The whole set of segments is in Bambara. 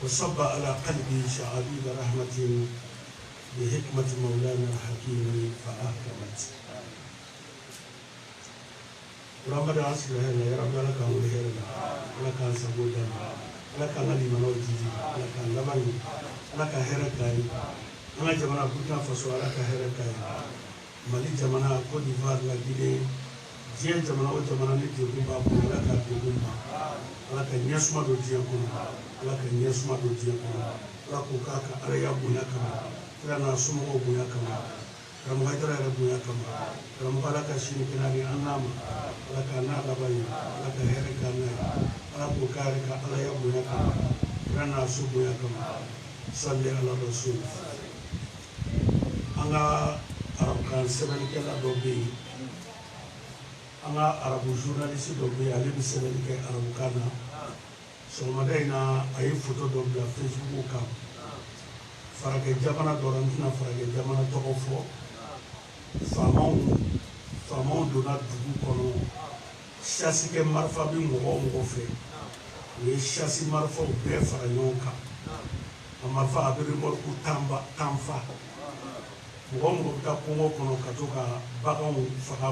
وصب على قلبي شعابيب رحمة بحكمة مولانا الحكيم فأحكمت. رمضان عصر هنا يا رب لك ولهنا لك سبودا لك غني منوجي لك لمن لك هركاي أنا جمانا بوركينا فاسو لك هركاي مالي جمانا كوت ديفوار لا غيني diɲɛ jamana o jamana ni degun b'a kɔnɔ ala ka degun ban ala ka ɲɛsuma don diɲɛ kɔnɔ ala ka ɲɛsuma don diɲɛ kɔnɔ ala k'o k'a ka araya bonya kama kira n'a somɔgɔw bonya kama karamɔgɔ Hayidara yɛrɛ bonya kama karamɔgɔ ala ka sini kɛnɛ ni an n'a ma ala ka n'a laban ye ala ka hɛrɛ k'an n'a ye ala k'o k'a yɛrɛ ka araya bonya kama kira n'a so bonya kama salli ala rasul an ka arabukan sɛbɛnnikɛla dɔ bɛ yen an ka arabu journaliste dɔ bɛ yen ale bɛ sɛbɛnni kɛ arabukan na sɔgɔmada in na a ye foto dɔ bila Facebook kan faragɛ jamana dɔ la n tɛna faragɛ jamana tɔgɔ fɔ faamaw donna dugu kɔnɔ chasse kɛ marifa bɛ mɔgɔ o mɔgɔ fɛ u ye chasse marifaw bɛɛ fara ɲɔgɔn kan a marifa a bɛ remorque tan fa mɔgɔ o mɔgɔ bɛ taa kungo kɔnɔ ka to ka baganw faga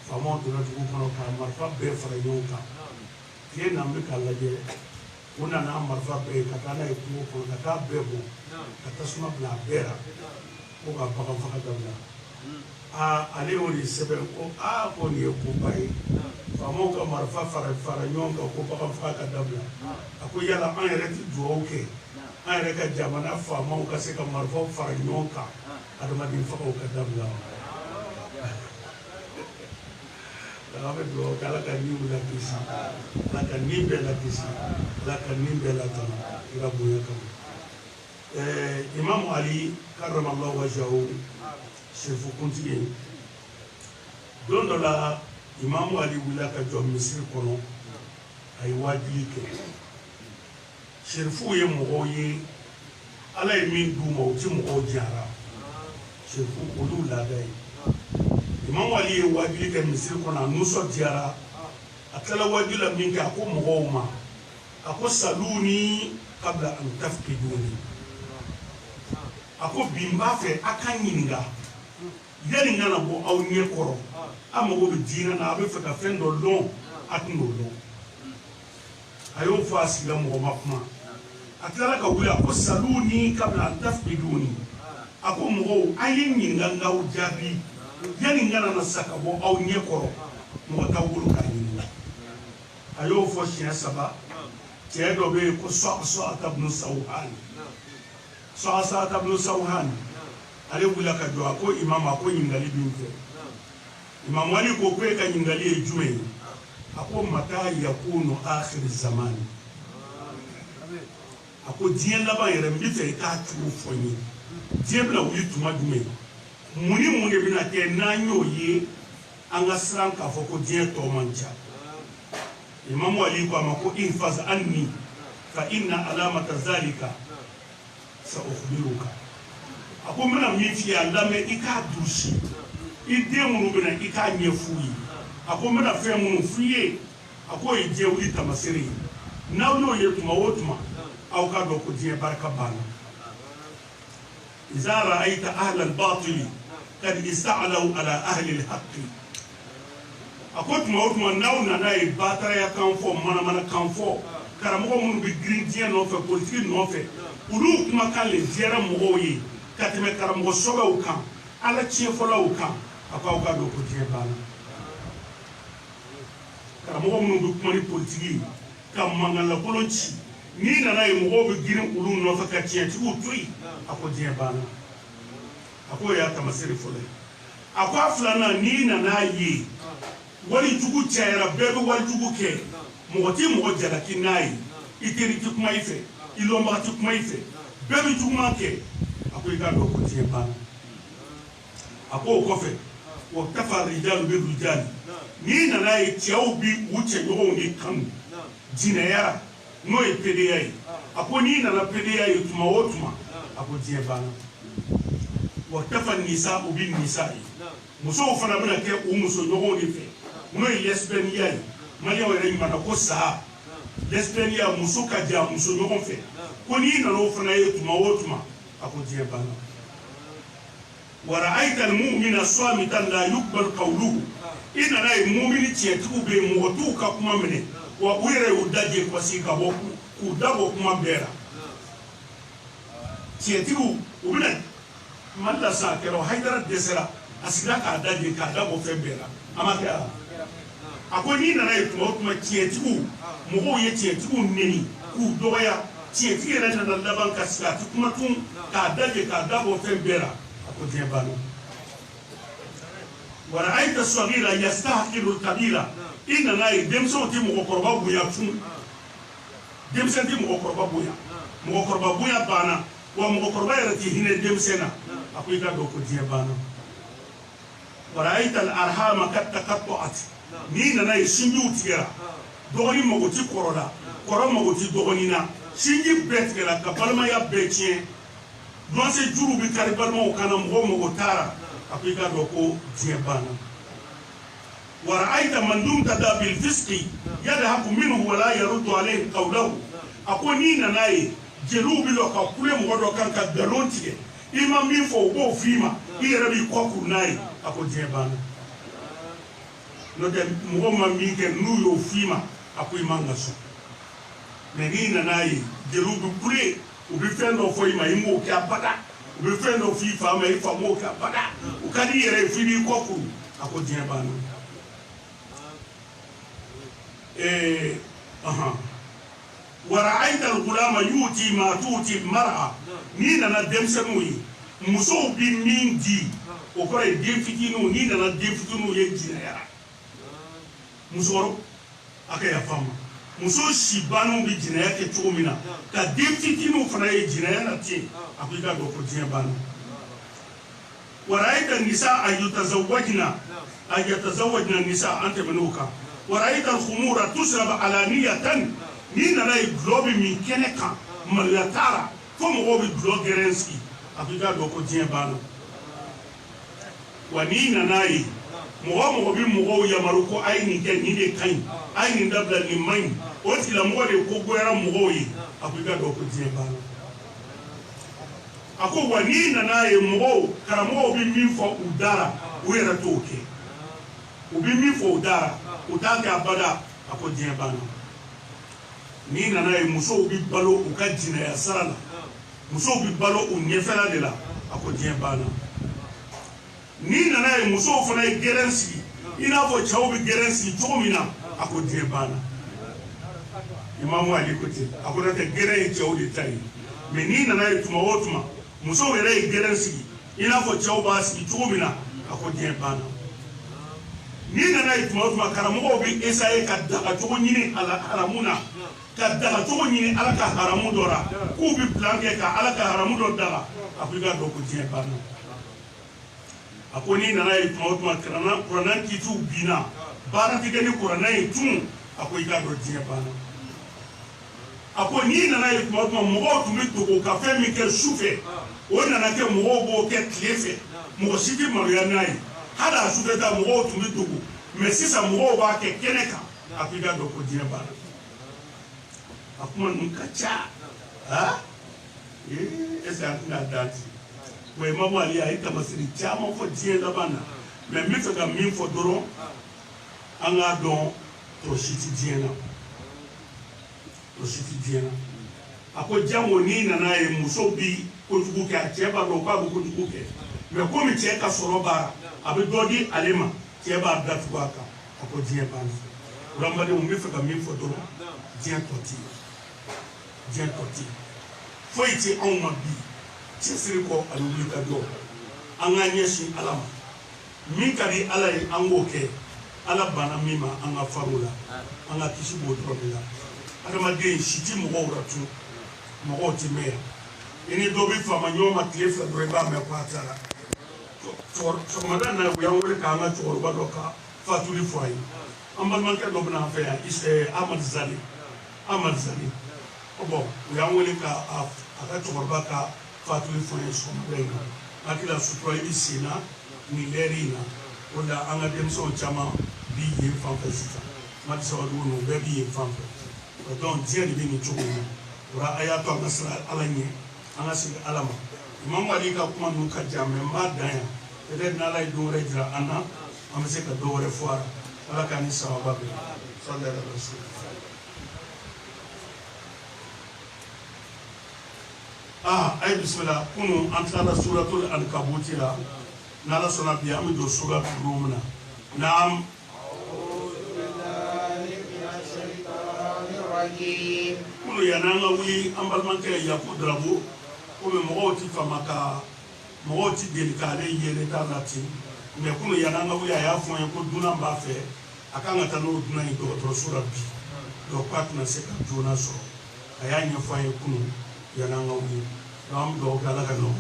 faamaw donna dugu kɔnɔ ka marifa bɛɛ fara ɲɔgɔn kan tile na bɛ k'a lajɛ u nana marifa bɛɛ ye ka taa n'a ye kungo kɔnɔ ka taa bɛɛ bɔ ka tasuma bila a bɛɛ la ko ka bagan faga dabila ale y'o de sɛbɛn ko ko nin ye koba ye faamaw ka marifa fara ɲɔgɔn kan ko bagan faga ka dabila a ko yala an yɛrɛ tɛ dugawu kɛ an yɛrɛ ka jamana faamaw ka se ka marifaw fara ɲɔgɔn kan adamaden fagaw ka dabila ala bɛ dugawu kɛ ala ka nin lakisi ala ka nin bɛɛ lakisi ala ka nin bɛɛ latanu kira bonya kama Imam Ali karamallahu wajahu sefu kuntigi don dɔ la Imam Ali wulila ka jɔ Misiri kɔnɔ a ye wajibi kɛ serifuw ye mɔgɔw ye ala ye min d'u ma u tɛ mɔgɔw jara serifu olu laada ye Imam Ali ye wajibi kɛ Misiri kɔnɔ a nisɔndiyara a tilala wajibi la min kɛ a ko mɔgɔw ma a ko saluni kabla an tafkiduni a ko bi n b'a fɛ a ka ɲininka yanni n kana bɔ aw ɲɛ kɔrɔ a mago bɛ diinɛ na a bɛ fɛ ka fɛn dɔ dɔn a tun t'o dɔn a y'o fɔ a sigila mɔgɔ ma kuma a tilala ka wuli a ko saluni kabla an tafkiduni a ko mɔgɔw a ye ɲininka n k'aw jaabi yanni n kana na sa ka bɔ aw ɲɛ kɔrɔ mɔgɔ t'a wolo k'a ɲininka a y'o fɔ siɲɛ 3 cɛ dɔ bɛ yen ko Sa'sa'ata ibn Sawhan ale wulila ka jɔ a ko imam a ko ɲininkali b'i fɛ Imam Ali ko e ka ɲininkali ye jumɛn ye a ko mata yakunu akhir zaman a ko diɲɛ laban yɛrɛ n bɛ fɛ i k'a cogo fɔ n ye diɲɛ bɛna wuli tuma jumɛn mun ni mun de bɛna kɛ n'an y'o ye an ka siran k'a fɔ ko diɲɛ tɔ man ca Imam Ali ko a ma ko infaz anni fa inna alamata zalika sa ukhbiruka a ko n bɛna min f'i ye a lamɛn i k'a durusi i den minnu bɛna i k'a ɲɛ f'u ye a ko n bɛna fɛn minnu f'i ye a ko ye diɲɛ wuli tamasere ye n'aw y'o ye tuma o tuma aw k'a dɔn ko diɲɛ barika banna iza ra'ayta ahla al-batili qad ista'law ala ahli al-haqqi a ko tuma o tuma n'aw nana ye bataraya kan fɔ manamana kan fɔ karamɔgɔ minnu bɛ girin diɲɛ nɔfɛ politiki nɔfɛ olu kumakan le diyara mɔgɔw ye ka tɛmɛ karamɔgɔ sɔbɛw kan ala tiɲɛfɔlaw kan a ko aw k'a dɔn ko diɲɛ banna karamɔgɔ minnu bɛ kuma ni politiki ka mankanlakolon ci n'i nana ye mɔgɔw bɛ girin olu nɔfɛ ka tiɲɛtigiw to yen a ko diɲɛ banna a ko o y'a tamasere fɔlɔ ye a ko a filanan n'i nana ye walijugu cayara bɛɛ bɛ walijugu kɛ mɔgɔ tɛ mɔgɔ jalaki n'a ye i teri tɛ kuma i fɛ i lɔnbaga tɛ kuma i fɛ bɛɛ bɛ juguman kɛ a ko i k'a dɔn ko diɲɛ banna a ko o kɔfɛ wa kafa rijalu bɛ rijali n'i nana ye cɛw bi u cɛɲɔgɔnw de kanu jinɛya n'o ye pereya ye a ko n'i nana pereya ye tuma o tuma a ko diɲɛ banna wa kafa nisa u bɛ nisa ye musow fana bɛna kɛ u musoɲɔgɔnw de fɛ n'o ye lesbianiya ye maliyɛnw yɛrɛ ɲuman ko saa lesbianiya muso ka jan muso ɲɔgɔn fɛ ko n'i nana o fana ye tuma o tuma a ko diɲɛ banna wa ra'ayta al-mu'mina samitan la yuqbal qawluhu i nana ye mumini tiɲɛtigiw bɛ yen mɔgɔ t'u ka kuma minɛ wa u yɛrɛ y'u daje kasi ka bɔ k'u dabɔ kuma bɛɛ la tiɲɛtigiw u bɛna Mali la sisan a kɛra Hayidara dɛsɛra a sigira k'a daje k'a dabɔ fɛn bɛɛ la a ma kɛ wa ako ni nana ye kuma tiɲɛtigiw mɔgɔw ye tiɲɛtigiw neni k'u dɔgɔya tiɲɛtigi yɛrɛ nana laban ka sigi a ti kuma tun k'a daje k'a dabɔ fɛn bɛɛ la a ko diɲɛ banna wara ayita sagira yastahilu kabira i nana ye denmisɛnw ti mɔgɔkɔrɔba bonya tun denmisɛn ti mɔgɔkɔrɔba bonya mɔgɔkɔrɔba bonya banna wa mɔgɔkɔrɔba yɛrɛ ti hinɛ denmisɛn na a ko i ka dɔn ko diɲɛ banna wara ayita arhama kad taqatta'at ni nana ye sinjiw tigɛra dɔgɔnin mago ti kɔrɔ la kɔrɔ mago ti dɔgɔnin na sinji bɛɛ tigɛra ka balimaya bɛɛ tiɲɛ dɔnse juru bi kari balimaw kana mɔgɔ mago taara a ko i ka dɔn ko diɲɛ banna wara ayita man dumta da bil fisqi yadhaku minhu wala yaruddu alayhi qawlahu a ko ni nana ye jeliw bi lɔ ka kule mɔgɔ dɔ kan ka galon tigɛ i ma min fɔ o b'o f'i ma i yɛrɛ b'i kɔkuru n'a ye a ko diɲɛ banna n'o tɛ mɔgɔ ma min kɛ n'u y'o f'i ma a ko i man ka sɔn mɛ n'i nana ye jeliw bi kule u bi fɛn dɔ fɔ i ma i m'o kɛ abada u bɛ fɛn dɔ f'i fa ma i fa m'o kɛ abada u ka di i yɛrɛ ye f'i b'i kɔkuru a ko diɲɛ banna wara ayita al-gulama yuti ma tuti mar'a ni nana denmisɛnninw ye musow bi min di o kɔrɔ ye den fitininw ni nana den fitininw ye jinɛyara musokɔrɔ a ka yafa n ma muso si banniw bi jinɛya kɛ cogo min na ka den fitininw fana ye jinɛya na ten a ko i ka dɔn ko diɲɛ banna wara ayita nisa ayatazawwajna nisa an tɛmɛn'o kan wara ayita al-khumura tusrab alaniyatan ni nana ye gulɔ bi min kɛnɛ kan maloya taara fo mɔgɔw bi gulɔ gɛrɛn sigi a ko i ka dɔn ko diɲɛ banna wa n'i nana ye mɔgɔ bi mɔgɔw yamaru ko a ye nin kɛ nin de ka ɲi a ye nin dabila nin man ɲi o tigilamɔgɔ de ko goyara mɔgɔw ye a ko i ka dɔn ko diɲɛ banna a ko wa n'i nana ye mɔgɔw karamɔgɔw bi min fɔ u dara u yɛrɛ t'o kɛ u bi min fɔ u dara u t'a kɛ abada a ko diɲɛ banna n'i nana ye musow bi balo u ka jinɛya sara la musow bi balo u ɲɛfɛla de la a ko diɲɛ banna n'i nana ye musow fana ye gɛrɛn sigi i n'a fɔ cɛw bi gɛrɛn sigi cogo min na a ko diɲɛ banna imamu ali ko ten a ko n'o tɛ gɛrɛn ye cɛw de ta ye mɛ n'i nana ye tuma o tuma musow yɛrɛ ye gɛrɛn sigi i n'a fɔ cɛw b'a sigi cogo min na a ko diɲɛ banna n'i nana ye tuma o tuma karamɔgɔw bi esaye ka dagacogo ɲini haramu na ka dagacogo ɲini ala ka haramu dɔ la k'u bi plan kɛ ka ala ka haramu dɔ daga a ko i ka dɔn ko diɲɛ banna a ko n'i nana ye tuma o tuma kuranɛ kitiw binna baara ti kɛ ni kuranɛ ye tun a ko i ka dɔn diɲɛ banna a ko n'i nana ye tuma o tuma mɔgɔw tun bɛ dogo ka fɛn min kɛ su fɛ o nana kɛ mɔgɔw b'o kɛ tile fɛ mɔgɔ si tɛ maloya n'a ye hali a sufɛ ta mɔgɔw tun bɛ dogo mɛ sisan mɔgɔw b'a kɛ kɛnɛ kan a ko i ka dɔn ko diɲɛ banna a kuma ninnu ka ca est-ce que an tɛna dan ten wa imamu ali a ye tamasiri caman fɔ diɲɛ laban na mɛ n bɛ fɛ ka min fɔ dɔrɔn an k'a dɔn tɔ si tɛ diɲɛ na tɔ si tɛ diɲɛ na a ko jango n'i nana ye muso bi kojugu kɛ a cɛ b'a dɔn k'a bɛ kojugu kɛ mɛ komi cɛ ka sɔrɔ b'a a bɛ dɔ di ale ma cɛ b'a datugu a kan a ko diɲɛ banna wulamadenw n bɛ fɛ ka min fɔ dɔrɔn diɲɛ tɔ tɛ diɲɛ tɔ tɛ foyi tɛ anw ma bi cɛsiri kɔ ani wuli ka jɔ an k'an ɲɛsin ala ma min ka di ala ye an k'o kɛ ala banna min ma an ka far'o la an ka kisi b'o dɔrɔn de la adamaden si tɛ mɔgɔw la tun mɔgɔw tɛ mɛn yan i ni dɔ bɛ fama ɲɔgɔn ma tile fila dɔrɔn i b'a mɛn ko a taara sɔgɔmada na u y'an wele k'an ka cɛkɔrɔba dɔ ka fatuli fɔ a ye an balimakɛ dɔ bɛna an fɛ yan amadu zali bɔn u y'an wele k'a ka cɛkɔrɔba ka fatuli fɔ an ye sɔgɔmada in na hakili la sutura i bɛ sen na nin lɛri in na o de la an ka denmisɛnw caman bi yen fan fɛ sisan mati sabadugu ninnu bɛɛ bi yen fan fɛ donc diɲɛ de bɛ nin cogo in na o la a y'a to an ka siran ala ɲɛ an ka segin ala ma imamu ali ka kuma ninnu ka jan mɛ n b'a dan yan peut-être n'ala ye don wɛrɛ jira an na an bɛ se ka dɔ wɛrɛ fɔ a la ala k'an ni sababa bɛn sallallahu alaihi wa sallam. Ayi bisimila kunu an tilala suratul ankabuti la n'ala sɔnna bi an bɛ don suratul rum na naam الرحيم كل ينانا وي أمبال من كي يكون درابو كم موتي فماكا موتي ديلكالي يلتاناتي مكون ينانا وي أيافون يكون دونا بافه أكان تنو دونا يدو ترسورا بي لو كاتنا سكا جونا سو أيان يفون يكون ينانا وي نام دو كالا كنو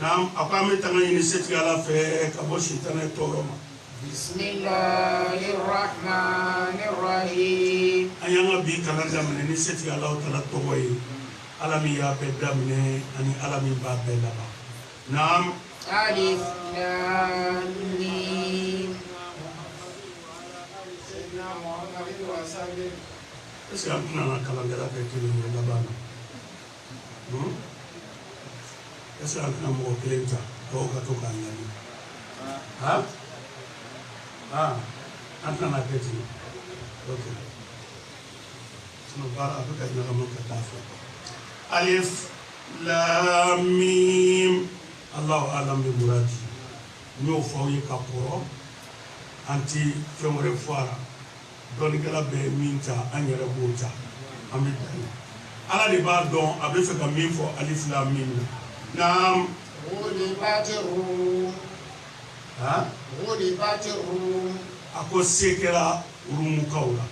نام أقام تناي نسيت على في كابوشي تناي توروما بسم الله الرحمن الرحيم أيانا بي كلام دامن نسيت على الله توي على ميا بدامن أني على مي بابلا نام ألف لام ميم سيأكلنا كلام جرا بكلين لبانا سيأكلنا موكلين تا توكا توكا يعني أنت ناكتي أوكي سنبارا بكا نغمو كتافة ألف لام ميم الله أعلم بمرادي نيو فوي كابورو أنتي فمر فوارا دوني كلا بمينتا أنيرا بوتا أمي على دبار دون أبي فكا ميم فو ألف لام ميم نعم غلبت الروم غلبت الروم أكو سيكرا رومو كولا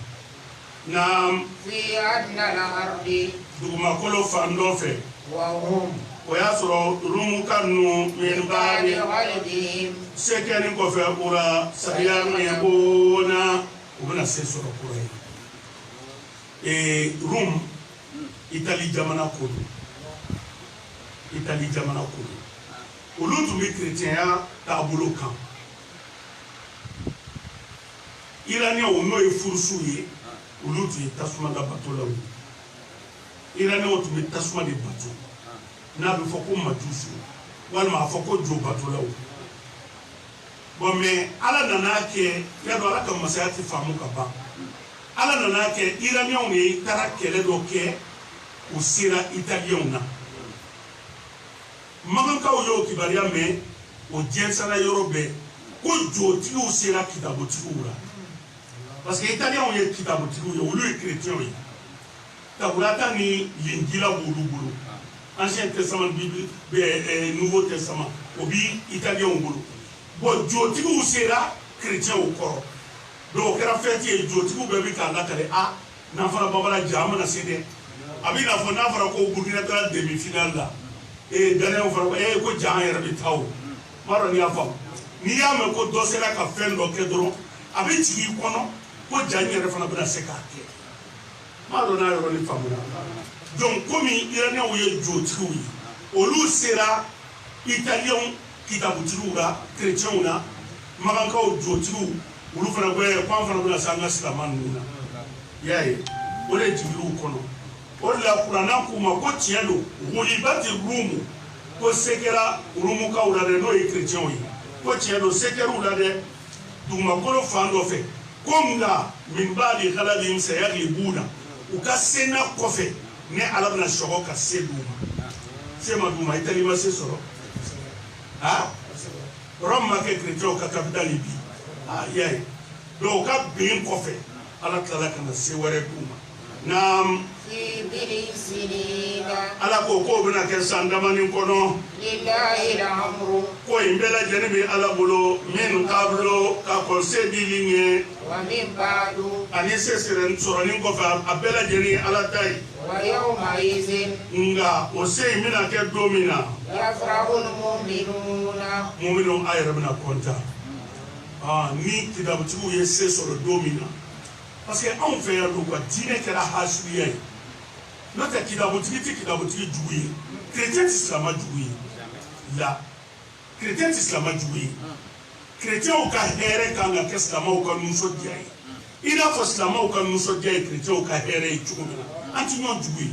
نعم في أدنى الأرض دوما كلو فاندوفي وهم وياسرو رومو كانو من بعد بعد غلبهم سيكرا كوفي أورا سبيان يبونا وبنا سيسورو كوري روم إيطالي جامانا كودو إيطالي جامانا كودو olu tun bɛ kerecɛnya taabolo kan iraniyɛnw n'o ye furusiw ye olu tun ye tasuma da batolaw ye iraniyɛnw tun bɛ tasuma de bato n'a bɛ fɔ ko majusu walima a fɔ ko jo batolaw bon mais ala nana kɛ yadɔ ala ka masaya tɛ faamu ka ban ala nana kɛ iraniyɛnw de taara kɛlɛ dɔ kɛ u sera italiyɛnw na magankaw y'o kibaruya mɛn o jɛnsɛnna yɔrɔ bɛɛ ko jotigiw sera kitabotigiw la parce que italiyɛnw ye kitabotigiw ye olu ye kerecɛnw ye taburata ni linjila b'olu bolo ancien testament nouveau testament o bi italiyɛnw bolo bon jotigiw sera kerecɛnw kɔrɔ donc o kɛra fɛti ye jotigiw bɛɛ bi k'a lakale n'an fana babala ja an mana se dɛ a bɛ n'a fɔ n'a fɔra ko burkina taara demi finale la Ghanaian fana ko jaa yɛrɛ bɛ taa o m'a dɔn n'i y'a faamu n'i y'a mɛn ko dɔ sera ka fɛn dɔ kɛ dɔrɔn a bɛ jigin i kɔnɔ ko jaa in yɛrɛ fana bɛna se k'a kɛ m'a dɔn n'a yɔrɔ ni faamuna donc komi iraniyɛnw ye jotigiw ye olu sera italiyɛnw kitabutigiw la kerecɛnw na magankaw jotigiw olu fana bɛ k'an fana bɛna se an ka silamɛ ninnu na i y'a ye o de jigir'u kɔnɔ. O de la kuranna k'u ma ko tiɲɛ don gulibati rumu ko se kɛra rumukaw la dɛ n'o ye kerecɛnw ye ko tiɲɛ don se kɛr'u la dɛ dugumakolo fan dɔ fɛ ko nka min ba'di ghalabihim sayaglibuna u ka se na kɔfɛ ni ala bɛna sɔgɔ ka se d'u ma se ma d'u ma Itali ma se sɔrɔ Rome ma kɛ kerecɛnw ka capitale bi i y'a ye donc u ka bin kɔfɛ ala tilala ka na se wɛrɛ d'u ma naam. ala ko k'o bɛna kɛ san damani kɔnɔ ko in bɛɛ lajɛlen bɛ ala bolo min taabolo ka kɔn se dili ɲɛ ani se sɔrɔnin kɔfɛ a bɛɛ lajɛlen ye ala ta ye nka o se in bɛna kɛ don min na muminun a yɛrɛ bɛna kɔntan ni kitabutigiw ye se sɔrɔ don min na parce que anw fɛ yan don ka diinɛ kɛra hasidiya ye n'o tɛ kitabutigi tɛ kitabutigi jugu ye kerecɛn tɛ silamɛ jugu ye la kerecɛn tɛ silamɛ jugu ye kerecɛnw ka hɛrɛ kan ka kɛ silamɛw ka nisɔndiya ye i n'a fɔ silamɛw ka nisɔndiya ye kerecɛnw ka hɛrɛ ye cogo min na an tɛ ɲɔgɔn jugu ye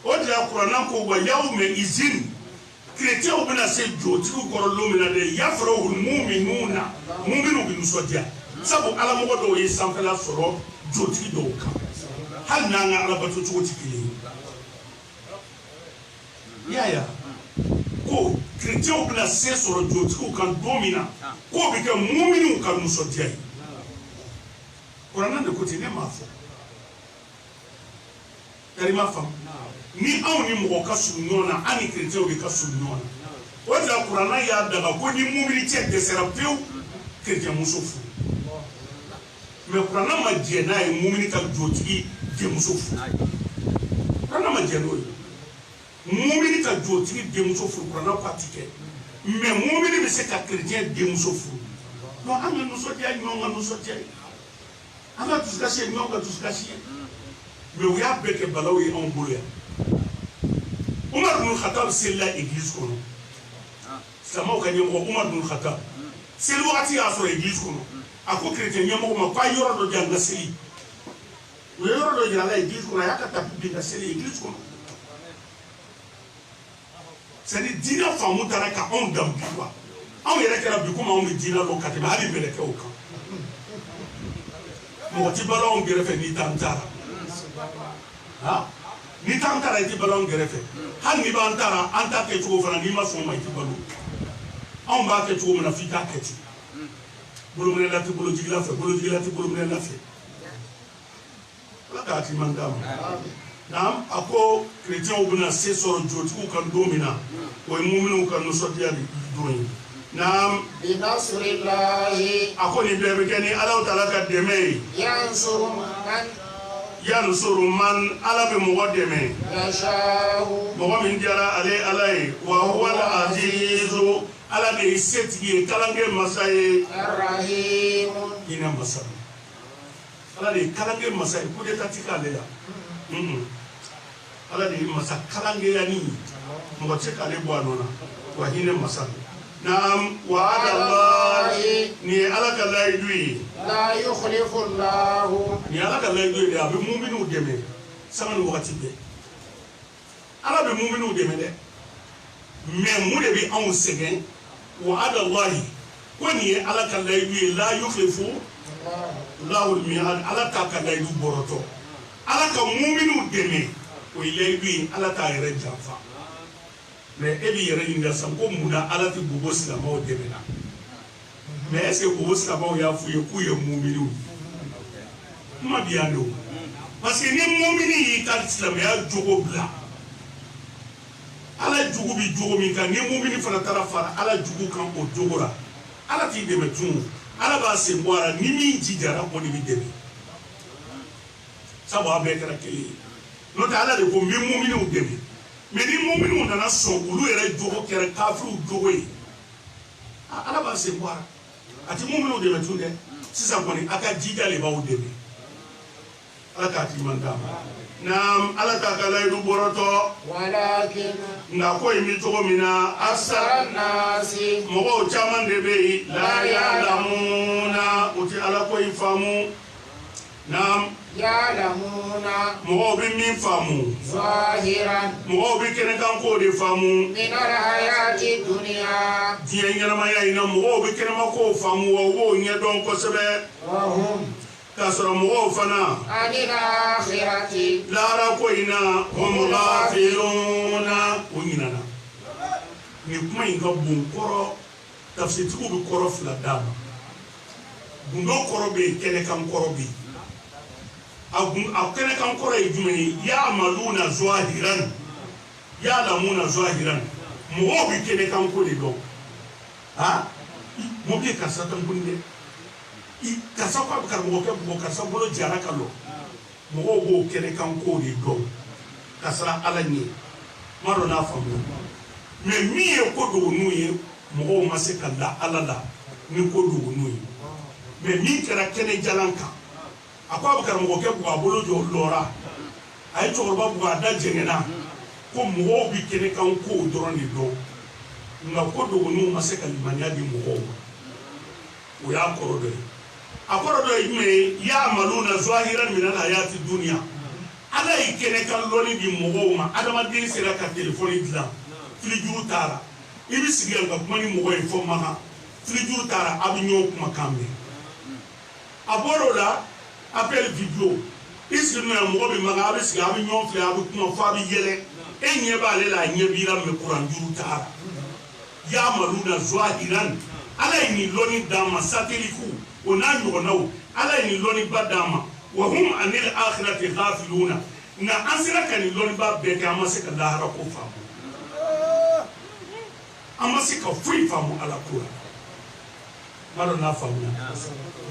o de la kuranna ko wa yawma izin kerecɛnw bɛna se jotigiw kɔrɔ don min na dɛ yafrahu mu'minuna mu'minu bɛ nisɔndiya sabu alamɔgɔ dɔw ye sanfɛla sɔrɔ jotigi dɔw kan hali n'an ka alabato cogo tɛ kelen ye i y'a ye ko kerecɛnw bɛna se sɔrɔ jotigiw kan don min na k'o bɛ kɛ mu'miniw ka nisɔndiya ye kuranna de ko ten ne m'a fɔ karima fam ni aw ni mɔgɔ ka surun ɲɔgɔn na an ni chrétiens de ka surun ɲɔgɔn na o de la kuranna y'a daga ko ni mumini cɛ dɛsɛra pewu chrétien muso furu mais kuranna ma jɛ n'a ye mumini ka jotigi denmuso furu kuranna ma jɛ n'o ye mumini ka jotigi denmuso furu kuranna ko a ti kɛ mais mumini bɛ se ka chrétien denmuso furu donc an ka nisɔndiya ɲɔgɔn ka nisɔndiya ye an ka dusukasi ye ɲɔgɔn ka dusukasi ye mais u y'a bɛɛ kɛ balaw ye anw bolo yan Umar ibn Khattab selila église kɔnɔ silamɛw ka ɲɛmɔgɔ Umar ibn Khattab seli wagati y'a sɔrɔ église kɔnɔ a ko chrétien ɲɛmɔgɔ ma k'a yɔrɔ dɔ di an ka seli u ye yɔrɔ dɔ jira a la église kɔnɔ a y'a ka tapi bin ka seli église kɔnɔ c'est à dire diinɛ faamu taara ka anw dan bi quoi anw yɛrɛ kɛra bi komi anw bɛ diinɛ dɔn ka tɛmɛ hali mɛlɛkɛw kan mɔgɔ ti balo anw gɛrɛfɛ n'i t'an taara ni t'an taara i ti balo anw gɛrɛfɛ hali ni b'an taara an t'a kɛ cogo fana n'i ma sɔn o ma i ti balo anw b'a kɛ cogo min na f'i k'a kɛ ten bolominɛla tɛ bolojigila fɛ bolojigila tɛ bolominɛla fɛ ala k'a timan d'a ma naam a ko chrétiens bɛna se sɔrɔ jotigiw kan don min na o ye muminunw ka nisɔndiya don ye naam binasrillahi a ko nin bɛɛ bɛ kɛ ni Alahu Taala ka dɛmɛ ye yansuru man ala bɛ mɔgɔ dɛmɛ yashau mɔgɔ min diyara ale ala ye wa huwa al-azizu ala de ye setigi ye kalange masa ye arrahim hinɛ masa ala de ye kalange masa ye coup d'état ti k'ale la ala de ye masa kalangeyani mɔgɔ tɛ se k'ale bɔ a nɔ na wa hinɛ masa naam wa adallahi ni ye ala ka layidu ye la yukhlifu Allahu ni ala ka layidu ye de a bɛ muminiw dɛmɛ sanga ni wagati bɛɛ ala bɛ muminiw dɛmɛ dɛ mais mun de bɛ anw sɛgɛn wa adallahi ko nin ye ala ka layidu ye la yukhlifu Allahu al-mi'ad ala t'a ka layidu bɔrɔtɔ ala ka muminiw dɛmɛ o ye layidu ye ala t'a yɛrɛ janfa mais e b'i yɛrɛ ɲininka sisan ko mun na ala tɛ bobo silamɛw dɛmɛ na mais est ce que bobo silamɛw y'a f'u ye k'u ye muminiw kuma bi yan de o parce que ni mumini y'i ka silamɛya jogo bila ala jugu bi jogo min kan ni mumini fana taara fara ala jugu kan o jogo la ala t'i dɛmɛ tun ala b'a sen bɔ a la ni min jijara o de bɛ dɛmɛ sabu a bɛɛ kɛra kelen ye n'o tɛ ala de ko n bɛ muminiw dɛmɛ mais ni muminiw nana sɔn olu yɛrɛ jogo kɛra kafiriw jogo ye ala b'a sen bɔ a la a tɛ muminiw dɛmɛ tun dɛ sisan kɔni a ka jija de b'aw dɛmɛ ala k'a timan d'a ma naam ala k'a ka layidu bɔrɔtɔ walakin nka ko in bɛ cogo min na aksara nasi mɔgɔw caman de bɛ yen la ya'lamuna u tɛ ala ko in faamu naam ya'lamuna mɔgɔw bɛ min faamu zahiran mɔgɔw bɛ kɛnɛkan ko de faamu min al-hayati dunya diɲɛ ɲɛnamaya in na mɔgɔw bɛ kɛnɛma kow faamu wa u b'o ɲɛdɔn kosɛbɛ wa hum k'a sɔrɔ mɔgɔw fana anil akhirati lahara ko in na hum ghafiluna o ɲinana nin kuma in ka bon kɔrɔ tafsiritigiw bɛ kɔrɔ fila d'a ma gundo kɔrɔ bɛ yen kɛnɛkan kɔrɔ bɛ yen a kɛnɛkan kɔrɔ ye jumɛn ye ya'maluna zahiran ya'lamuna zahiran mɔgɔw bɛ kɛnɛkan ko de dɔn mɔbili karisa tɛ n kun dɛ karisa ko a bɛ karamɔgɔ kɛ bugɔ karisa bolo jara ka lɔ mɔgɔw b'o kɛnɛkan ko de dɔn ka siran ala ɲɛ ma dɔn n'a faamu mais min ye ko dɔgɔninw ye mɔgɔw ma se ka da ala la ni ko dɔgɔninw ye mais min kɛra kɛnɛ jalan kan a ko a bɛ karamɔgɔ kɛ bugɔ a bolo jɔ lɔra a ye cɛkɔrɔba bugɔ a da jɛngɛnna ko mɔgɔw bɛ kɛnɛkan kow dɔrɔn de dɔn nka ko dɔgɔninw ma se ka limaniya di mɔgɔw ma o y'a kɔrɔ dɔ ye a kɔrɔ dɔ ye jumɛn ye ya'maluna zahiran min al-hayati dunya ala ye kɛnɛkan lɔnni di mɔgɔw ma adamaden sera ka telefɔni dilan filijuru taara i bɛ sigi yan ka kuma ni mɔgɔ ye fɔ makan filijuru taara a bɛ ɲɔgɔn kumakan mɛn a bɔr'o la appel video i sigi n'o ye mɔgɔ bɛ makan a bɛ sigi a bɛ ɲɔgɔn filɛ a bɛ kuma fɔ a bɛ yɛlɛ e ɲɛ b'ale la a ɲɛ b'i la mɛ kuran juru taara ya'maluna zahiran ala ye nin lɔnni d'an ma satellite o n'a ɲɔgɔnnaw ala ye nin lɔnni ba d'an ma wa hum anil akhirati ghafiluna na an sera ka nin lɔnniba bɛɛ kɛ an ma se ka lahara ko faamu an ma se ka foyi faamu ala ko la n b'a dɔn n'a faamuya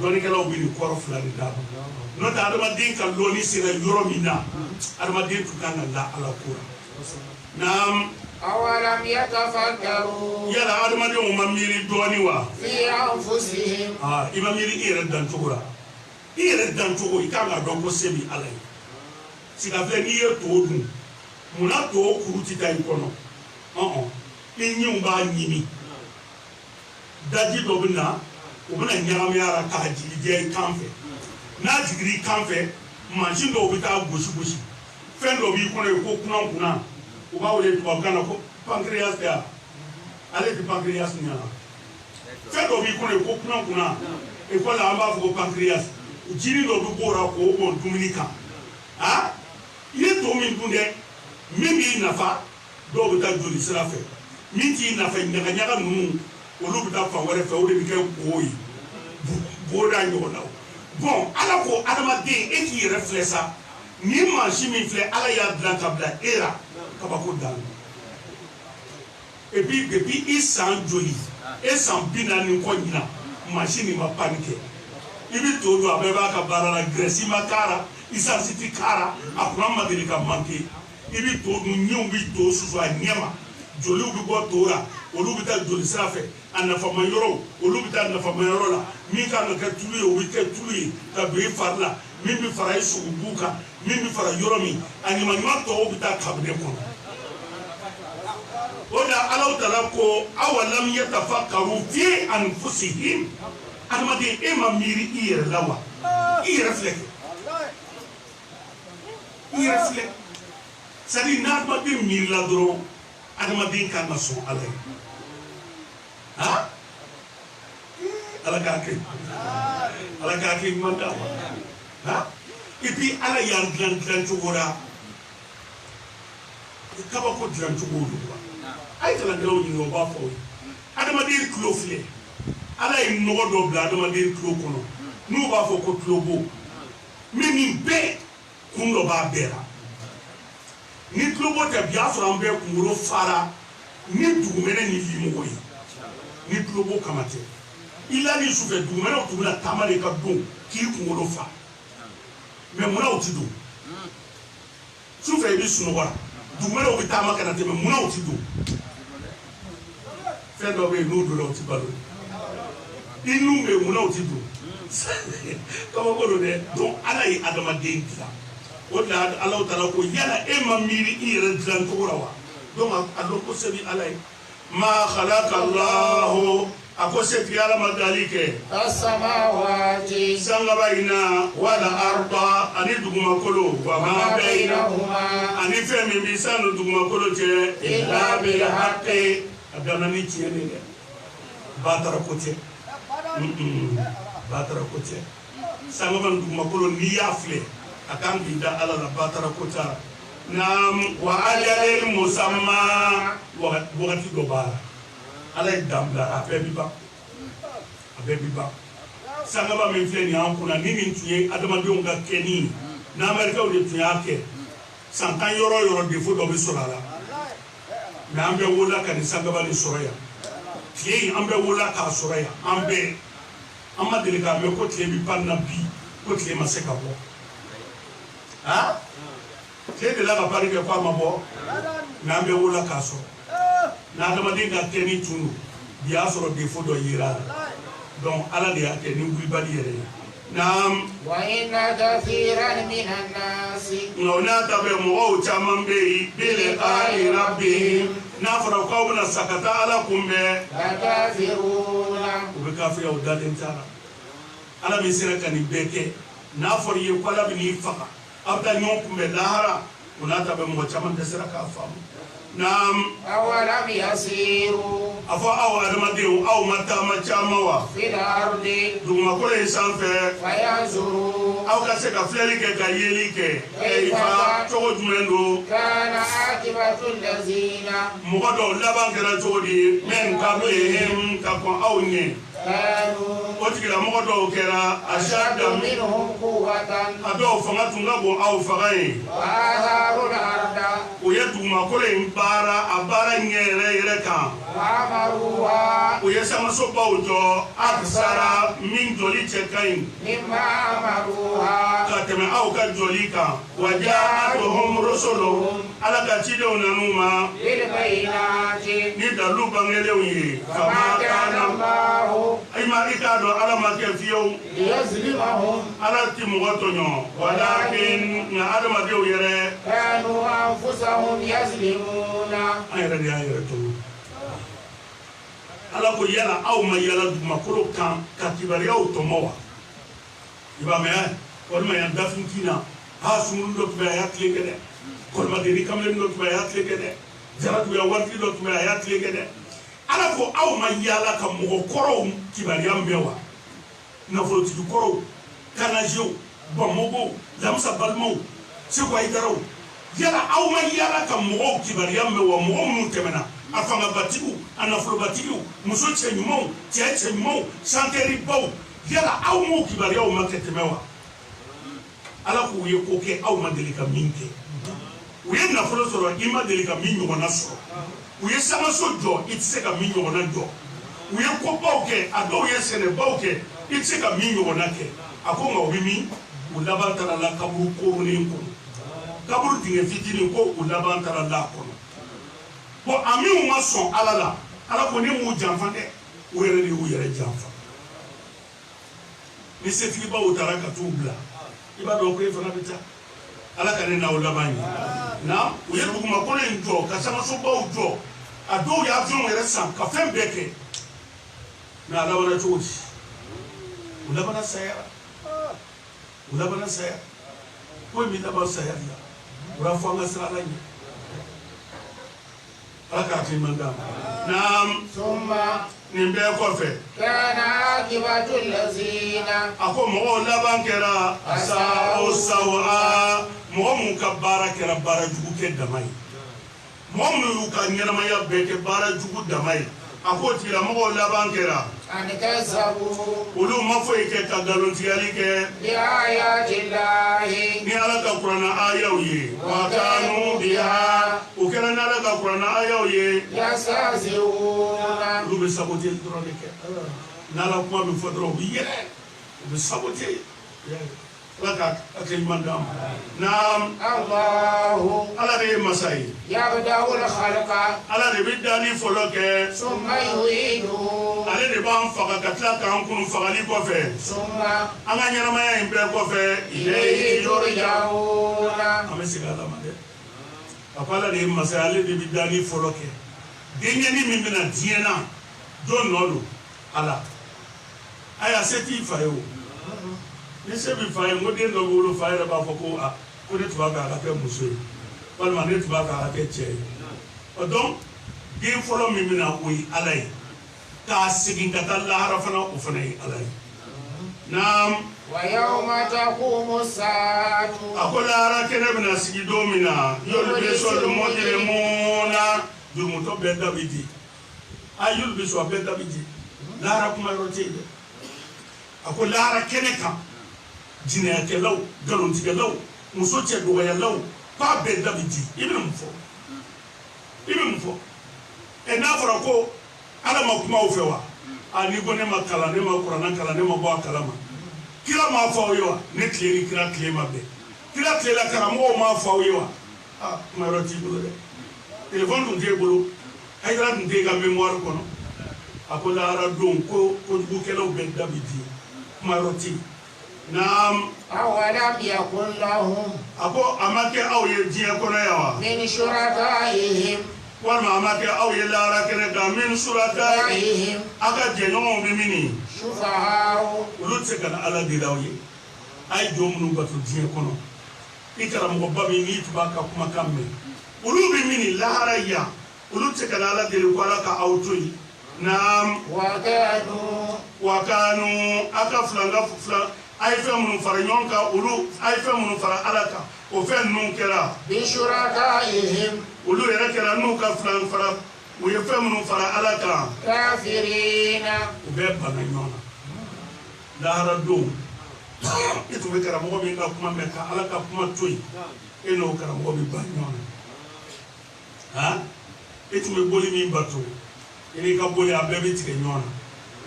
lɔnnikɛlaw bɛ nin kɔrɔ fila de d'a ma n'o tɛ adamaden ka lɔnni sera yɔrɔ min na adamaden tun kan ka la ala ko la naam. أولم يتفكروا yala adamadenw ma miiri dɔɔni wa. في أنفسهم i ma miiri i yɛrɛ dancogo la i yɛrɛ dancogo i kan ka dɔn ko se bɛ ala ye sigafɛ n'i ye to dun munna to kuru ti taa i kɔnɔ i ɲɛw b'a ɲimi daji dɔ bɛ na o bɛna ɲagami a la k'a jigin diya i kan fɛ n'a jigin i kan fɛ mansin dɔw bɛ taa gosi gosi fɛn dɔ b'i kɔnɔ ye ko kunan kunan u b'a wele tubabukan na ko pancréas tɛ ale tɛ pancréas ɲana fɛn dɔ b'i kɔnɔ ye ko kunan kunan ekɔli la an b'a fɔ ko pancréas jiri dɔ bɛ bɔ o la k'o bɔn dumuni kan i ye to min dun dɛ min b'i nafa dɔw bɛ taa joli sira fɛ min t'i nafa ɲagaɲaga ninnu olu bɛ taa fan wɛrɛ fɛ o de bɛ kɛ wo ye bo da ɲɔgɔn na bɔn ala ko adamaden e k'i yɛrɛ filɛ sa nin mansin min filɛ ala y'a dilan ka bila e la kabako dan et puis depuis i san joli e san 40 kɔ ɲina mansin nin ma panne kɛ i bɛ to dun a bɛɛ b'a ka baara la graisse ma k'a la essence ti k'a la a courant ma deli ka manquer i bɛ to dun ɲɛw bɛ to susu a ɲɛ ma joliw bɛ bɔ to la olu bɛ taa joli sira fɛ a nafama yɔrɔ olu bɛ taa nafama yɔrɔ la min kan ka kɛ tulu ye o bɛ kɛ tulu ye ka don i fari la min bɛ fara i sogobu kan min bɛ fara yɔrɔ min a ɲuman tɔw bɛ taa kabinɛ kɔnɔ o de la Alahu Taala ko awalam yatafakkaru fi anfusihim adamaden e ma miiri i yɛrɛ la wa i yɛrɛ filɛ kɛ i yɛrɛ filɛ c'est à dire n'adamaden miirila dɔrɔn adamaden kan ka sɔn ala ye ala k'a kɛ ɲuman d'a ma et puis ala y'an dilan cogo la kabako dilan cogo don quoi a ye kalandenw ɲininka o b'a fɔ o ye adamaden tulo filɛ ala ye nɔgɔ dɔ bila adamaden tulo kɔnɔ n'u b'a fɔ ko tulobo mais nin bɛɛ kun dɔ b'a bɛɛ la ni tulobo tɛ bi a sɔrɔ an bɛɛ kunkolo fara ni dugumɛnɛ ni limɔgɔ ye ni tulobo kama tɛ i la ni sufɛ dugumɛnɛw tun bɛna taama de ka don k'i kunkolo fa mais munna o ti don sufɛ i bɛ sunɔgɔ la dugumɛnɛw bɛ taama ka na tɛmɛ munna o ti don fɛn dɔ bɛ yen n'o donna o ti balo i nun bɛ yen munna o ti don kabako don dɛ donc ala ye adamaden dilan o de la Alahu Taala ko yala e ma miiri i yɛrɛ dilan cogo la wa donc a dɔn ko se bɛ ala ye ma khalaqa Allahu a ko se tigi ala ma dali kɛ as-samawati sangaba in na wala arda ani dugumakolo wa ma bainahuma ani fɛn min bɛ sanu dugumakolo cɛ illa bil haqqi a danna ni tiɲɛ de dɛ batara ko tɛ batara ko tɛ sangaba ni dugumakolo n'i y'a filɛ a kan k'i da ala la batara ko t'a naam wa ajalin musamma wagati dɔ b'a la ala ye dan bila a bɛɛ bi ban sangaba min filɛ nin y'an kunna ni nin tun ye adamadenw ka kɛni n'amerikaw de tun y'a kɛ san tan yɔrɔ o yɔrɔ defo dɔ bɛ sɔrɔ a la mais an bɛɛ wolola ka nin sangaba nin sɔrɔ yan tile in an bɛɛ wolola k'a sɔrɔ yan an bɛɛ an ma deli k'a mɛn ko tile bɛ pan na bi ko tile ma se ka bɔ tile de la ka pari kɛ ko a ma bɔ mais an bɛɛ wolola k'a sɔrɔ n'adamaden ka kɛni tun don bi y'a sɔrɔ defo dɔ yera la donc ala de y'a kɛ ni wulibali yɛrɛ ye naam wa inna kathiran minan nasi nka o n'a ta bɛɛ mɔgɔw caman bɛ yen bi liqa'i rabbihim n'a fɔra k'aw bɛna sa ka taa ala kunbɛn lakafiruna u bɛ kafiriya o dalen t'a la ala min sera ka nin bɛɛ kɛ n'a fɔra i ye ko ala bɛ n'i faga a bɛ taa ɲɔgɔn kunbɛn lahara o n'a ta bɛɛ mɔgɔ caman dɛsɛra k'a faamu naam awalam yasiru a fɔ aw adamadenw aw ma taama caman wa fil ardi dugumakolo in sanfɛ fayanzuru aw ka se ka filɛli kɛ ka yeli kɛ kayfa cogo jumɛn don kana akibatu allazina mɔgɔ dɔw laban kɛra cogo di min qablihim ka kɔn aw ɲɛ كانوا o tigila mɔgɔ dɔw kɛra أشد ashadda منهم قوة a dɔw fanga tun ka bon aw faga ye وآثاروا الأرض u ye dugumakolo in baara a baara ɲɛ yɛrɛ yɛrɛ kan وعمروها u ye sangasobaw jɔ aksara min jɔli cɛ ka ɲi مما عمروها ka tɛmɛ aw ka jɔli kan wa jaatuhum rusuluhum ala ka cidenw nan'u ma بالبينات ni dalilu bangelenw ye وما كان الله i k'a dɔn ala ma kɛ fiyewu ليظلمهم ala ti mɔgɔ tɔɲɔ walakin nka adamadenw yɛrɛ كانوا أنفسهم يظلمون an yɛrɛ de y'an yɛrɛ tɔɲɔ ala ko yala aw ma yala dugumakolo kan ka kibaruyaw tɔmɔ wa i b'a mɛn walima yan dafinkin na sunkurunin dɔ tun bɛ a y'a tile kɛ dɛ kɔlɔmadeni kamalenin dɔ tun bɛ a y'a tile kɛ dɛ jaraduya waritigi dɔ tun bɛ a y'a tile kɛ dɛ ala ko aw ma yala ka mɔgɔ kɔrɔw kibaruya mɛn wa nafolotigi kɔrɔw kanazew bamɔgɔw lamisa balimaw seko ayidaraw yala aw ma yala ka mɔgɔw kibaruya mɛn wa mɔgɔ minnu tɛmɛna a fangabatigiw a nafolobatigiw muso cɛ ɲumanw cɛ cɛ ɲumanw santɛribaw yala aw m'o kibaruyaw ma kɛ tɛmɛ wa ala k'u ye ko kɛ aw ma deli ka min kɛ u ye nafolo sɔrɔ i ma deli ka min ɲɔgɔnna sɔrɔ u ye sangaso jɔ i tɛ se ka min ɲɔgɔnna jɔ u ye kobaw kɛ a dɔw ye sɛnɛbaw kɛ i tɛ se ka min ɲɔgɔnna kɛ a ko nka u bɛ min u laban taara la kaburu koronnen kɔnɔ kaburu dingɛ fitinin ko u laban taara la kɔnɔ bɔn a minnu ma sɔn ala la ala ko ni m'u janfa dɛ u yɛrɛ de y'u yɛrɛ janfa ni setigibaw taara ka t'u bila i b'a dɔn ko e fana bɛ taa ala ka ne n'aw laban ye na u ye dugumakolo in jɔ ka sangasobaw jɔ a dɔw y'a fɛnw yɛrɛ san ka fɛn bɛɛ kɛ mɛ a labanna cogo di u labanna sayara u labanna saya ko in bɛ laban saya de la u y'a fɔ an ka sira la ɲɛ ala k'a k'i man d'a ma naam ثم nin bɛɛ kɔfɛ كان عاقبة الذين a ko mɔgɔw laban kɛra asa'u sawa mɔgɔ mun ka baara kɛra baara jugu kɛ dama ye mɔgɔ minnu y'u ka ɲɛnamaya bɛɛ kɛ baara jugu dama ye a ko tigilamɔgɔw laban kɛra أن كذبوا olu ma foyi kɛ ka nkalontigɛli kɛ بآيات الله ni ala ka kuranna ayaw ye wa kanu biha u kɛra ni ala ka kuranna ayaw ye يستهزئون olu bɛ sabote dɔrɔn de kɛ n'ala kuma bɛ fɔ dɔrɔn u bɛ yɛlɛ u bɛ sabote ala ka hakili ɲuman d'an ma naam الله ala de ye masa ye يبدأ الخلق ala de bɛ danni fɔlɔ kɛ ثم يعيده ale de b'an faga ka tila k'an kun fagali kɔfɛ ثم an ka ɲɛnamaya in bɛɛ kɔfɛ إليه ترجعون an bɛ segin ala ma dɛ a ko ala de ye masa ye ale de bɛ danni fɔlɔ kɛ denkɛni min bɛna diɲɛ na jɔn nɔ don ala aya se t'i fa ye o ni se b'i fa ye n ko den dɔ bɛ wolo fa yɛrɛ b'a fɔ ko a ko ne tun b'a fɛ a ka kɛ muso ye walima ne tun b'a fɛ a ka kɛ cɛ ye o donc den fɔlɔ min bɛna o ye ala ye k'a segin ka taa lahara fana o fana ye ala ye naam ويوم تقوم الساعة a ko lahara kɛnɛ bɛna sigi don min na yulbisul mujrimuna jurumutɔ bɛɛ da bɛ di a yulbisu a bɛɛ da bɛ di lahara kuma yɔrɔ tɛ yen dɛ a ko lahara kɛnɛ kan jinɛyakɛlaw nkalontigɛlaw muso cɛ dɔgɔyalaw k'a bɛɛ da bɛ di i bɛ mun fɔ i bɛ mun fɔ n'a fɔra ko ala ma kuma aw fɛ wa a n'i ko ne ma kalan ne ma kuranna kalan ne ma bɔ a kalama kira m'a fɔ aw ye wa ne tile ni kira tile ma bɛn kira tilela karamɔgɔw m'a fɔ aw ye wa a kuma yɔrɔ t'i bolo dɛ telefɔni tun t'e bolo hayidara tun t'e ka mémoire kɔnɔ a ko lahara don ko kojugukɛlaw bɛɛ da bɛ di kuma yɔrɔ tɛ yen naam أولم يكن لهم a ko a ma kɛ aw ye diɲɛ kɔnɔ yan wa من شركائهم walima a ma kɛ aw ye lahara kɛnɛ kan min surakaihim a ka jɛɲɔgɔnw bɛ minni شفعاء olu tɛ se ka na ala deli aw ye a ye jɔn minnu bato diɲɛ kɔnɔ i karamɔgɔba min n'i tun b'a ka kumakan mɛn olu bɛ minni lahara yan olu tɛ se ka na ala deli ko ala ka aw to yen naam وكانوا wa kanu a ka fila a ye fɛn minnu fara ɲɔgɔn kan olu a ye fɛn minnu fara ala kan o fɛn ninnu kɛra بشركائهم olu yɛrɛ kɛra n'u ka fara u ye fɛn minnu fara ala kan kafirina u bɛɛ bana ɲɔgɔn na lahara don e tun bɛ karamɔgɔ min ka kuma mɛn ka ala ka kuma to yen e n'o karamɔgɔ bɛ ban ɲɔgɔn na e tun bɛ boli min bato e n'i ka boli a bɛɛ bɛ tigɛ ɲɔgɔn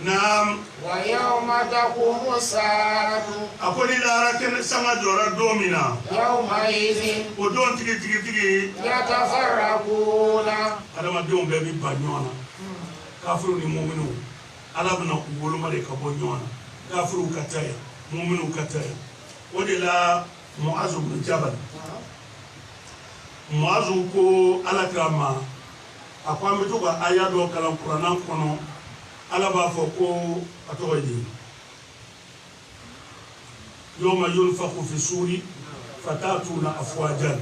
na naam wa yawma taqumu saatu a ko ni lahara kɛnɛ sanga jɔra don min na yawma idhin o don tigi yatafarraquna adamadenw bɛɛ bɛ ban ɲɔgɔn na kafiru ni mu'minu ala bɛna u woloma de ka bɔ ɲɔgɔn na kafiru ka ca yan mu'minu ka ca yan o de la Mu'azu bin Jabal Mu'azu ko alakira ma a ko an bɛ to ka aya dɔ kalan kuranna kɔnɔ ala b'a fɔ ko a tɔgɔ ye di yawma yunfakhu fi suri fatatuna afwajan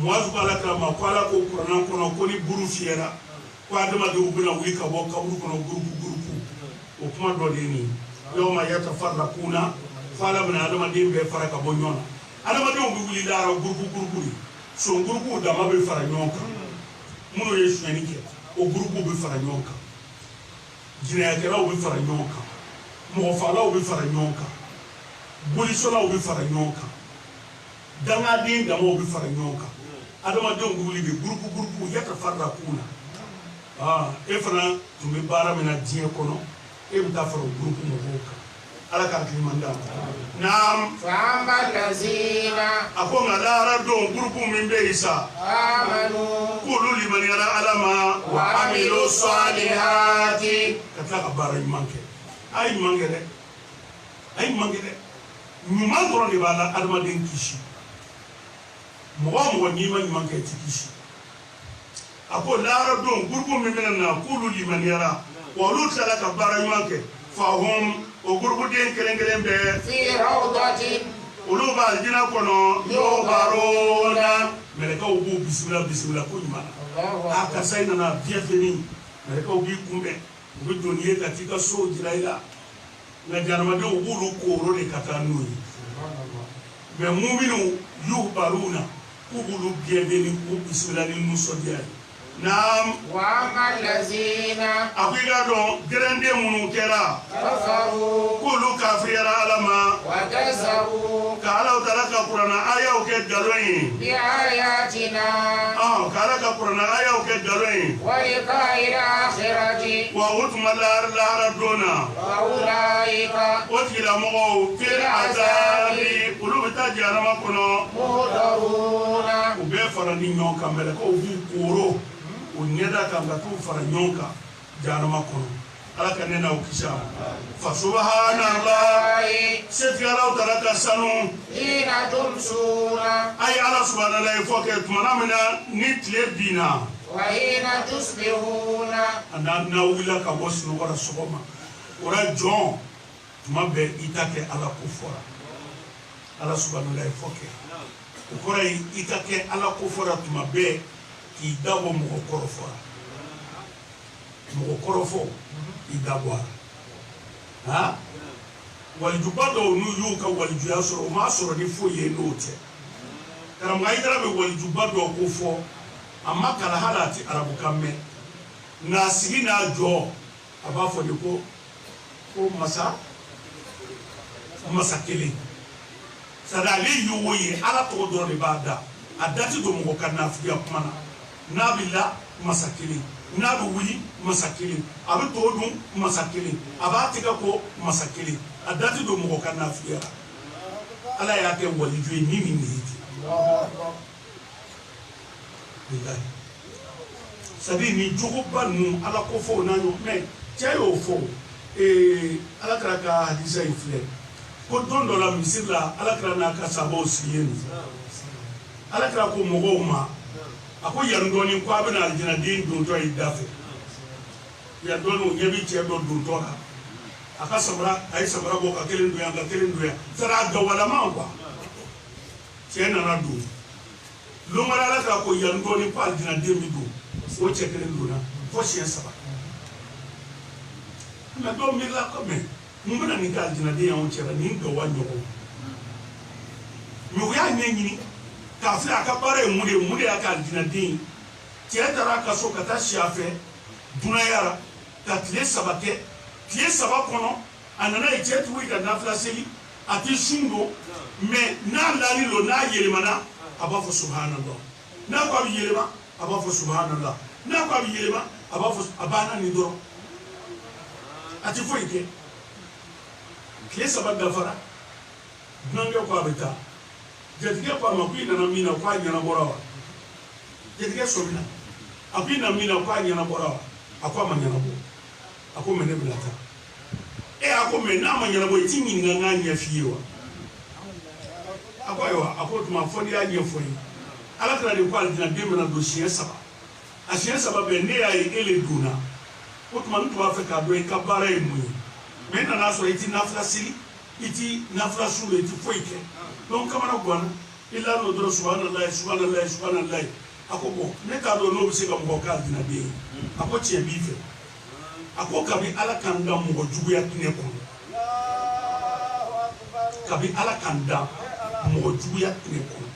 Mu'azu ko alakira ma ko ala ko kuranna kɔnɔ ko ni buru fiyɛra ko adamadenw bɛna wuli ka bɔ kaburu kɔnɔ gurupu o kuma dɔ de ye nin yawma yatafarraquna fo ala bɛna adamaden bɛɛ fara ka bɔ ɲɔgɔn na adamadenw bɛ wuli lahara gurupu de son gurupu dama bɛ fara ɲɔgɔn kan minnu ye suɲɛni kɛ o gurupu bɛ fara ɲɔgɔn kan jinɛyakɛlaw bɛ fara ɲɔgɔn kan mɔgɔfagalaw bɛ fara ɲɔgɔn kan bolisolaw bɛ fara ɲɔgɔn kan dangaden damaw bɛ fara ɲɔgɔn kan adamadenw bɛ wuli de gurupu yatafarraquna e fana tun bɛ baara min na diɲɛ kɔnɔ e bɛ taa fara o gurupu mɔgɔw kan ala ka hakili man d'a ma naam fa'amma allazina a ko nka lahara don gurupu min bɛ yen sa amanu k'olu limaniyara ala ma wa amilu salihati ka tila ka baara ɲuman kɛ a ye ɲuman kɛ dɛ a ye ɲuman kɛ dɛ ɲuman dɔrɔn de b'a la adamaden kisi mɔgɔ o mɔgɔ n'i ma ɲuman kɛ i ti kisi a ko lahara don gurupu min bɛna na k'olu limaniyara wa olu tilala ka baara ɲuman kɛ fahum o guruguden kelen bɛɛ fi rawdatin olu b'a alijina kɔnɔ yubaruna mɛlɛkɛw b'u bisimila ko ɲuman na a karisa i nana bienvenue mɛlɛkɛw b'i kunbɛn u bɛ don n'i ye ka t'i ka so jira i la nka jahannamadenw u b'olu kooro de ka taa n'u ye mɛ muminu yubaruna k'u b'olu bienvenue k'u bisimila ni nisɔndiya ye naam wa amma allazina a ko i k'a dɔn gɛrɛnden minnu kɛra kafaru k'olu kafiriyara ala ma wa kazabu ka ala taala ka kuranna ayaw kɛ nkalon ye bi ayatina ka ala ka kuranna ayaw kɛ nkalon ye wa liqa'il akhirati wa o tuma lahara don na wa ulaika o tigilamɔgɔw fil azabi olu bɛ taa jahanama kɔnɔ muhdaruna u bɛɛ fara ni ɲɔgɔn kan mɛlɛkɛw b'u kooro o ɲɛda kan ka t'u fara ɲɔgɔn kan jahanama kɔnɔ ala ka ne n'aw kisi a ma fa subhanallah setigalaw taara ka sanu hina tumsuna a ye ala subhanallah fɔ kɛ tumana min na ni tile binna wa hina tusbihuna n'aw wulila ka bɔ sunɔgɔ la sɔgɔma o la jɔn tuma bɛɛ i ta kɛ ala ko fɔra ala subhanallah fɔ kɛ o kɔrɔ ye i ka kɛ ala ko fɔra tuma bɛɛ k'i dabɔ mɔgɔ kɔrɔ fɔra mɔgɔ kɔrɔ fɔ i dabɔ a la walijuba dɔw n'u y'u ka walijuya sɔrɔ o m'a sɔrɔ ni foyi ye n'o tɛ karamɔgɔ Ayidara bɛ walijuba dɔw ko fɔ a ma kalan hali a tɛ arabukan mɛn nka a sigi n'a jɔ a b'a fɔ de ko masa kelen sadi ale y'o ye ala tɔgɔ dɔrɔn de b'a da a da tɛ don mɔgɔ ka nafigiya kuma na n'a bɛ la masa kelen n'a bɛ wuli masa kelen a bɛ to dun masa kelen a b'a tɛgɛ ko masa kelen a da tɛ don mɔgɔ ka nafigiya la ala y'a kɛ waliju ye min de ye ten sadi ni jogoba ninnu ala ko fɔ o n'a ɲɔgɔn mɛ cɛ y'o fɔ ala kɛra ka hadisa in filɛ ko don dɔ la misiri la ala kɛra n'a ka sabaw sigilen don ala kɛra ko mɔgɔw ma a ko yan dɔɔni ko a bɛna alijinaden dontɔ ye da fɛ yan dɔɔni o ɲɛ bi cɛ dɔ dontɔ la a ka samara a ye samara bɔ ka kelen don yan ka kelen don yan sari a gawalama kuwa cɛ nana don lomara ala kɛra ko yan dɔɔni ko alijinaden bi don o cɛ kelen donna fo siɲɛ 3 mɛ dɔw miirila ko mɛ mun bɛna nin kɛ alijinaden y'anw cɛ la nin gawa ɲɔgɔn mɛ u y'a ɲɛɲini k'a filɛ a ka baara ye mun de y'a kɛ alijinaden ye cɛ taara ka so ka taa si a fɛ dunayara ka tile 3 kɛ tile 3 kɔnɔ a nana ye cɛ ti wuli ka nafila seli a ti sun don mais n'a lali lo n'a yɛlɛmana a b'a fɔ subhanallah n'a ko a bɛ yɛlɛma a b'a fɔ subhanallah n'a ko a bɛ yɛlɛma a b'a fɔ a banna nin dɔrɔn a ti foyi kɛ tile 3 dafara dunankɛ ko a bɛ taa jatigɛ ko a ma ko i nana min na ko a ɲɛnabɔra wa jatigɛ sɔmina a ko i na min na ko a ɲɛnabɔra wa a ko a ma ɲɛnabɔ a ko mɛ ne bɛna taa a ko mɛ n'a ma ɲɛnabɔ i ti ɲininka n k'a ɲɛ f'i ye wa a ko ayiwa a ko tuma fɔ n'i y'a ɲɛfɔ ye ala kɛra de ko alijina den bɛna don siɲɛ 3 a siɲɛ 3 bɛɛ ne y'a ye e le donna o tuma n tun b'a fɛ k'a dɔn i ka baara ye mun ye mɛ nan'a sɔrɔ i ti nafila seli i ti nafila su i ti foyi kɛ donc kamana ganna i la n'o dɔrɔn subhanalayi subhanalayi subhanalayi a ko bon ne t'a dɔn n'o bɛ se ka mɔgɔ k'a alijina den ye a ko tiɲɛ b'i fɛ a ko kabi ala kan da mɔgɔ juguya tinɛ kɔnɔ kabi ala kan da mɔgɔ juguya tinɛ kɔnɔ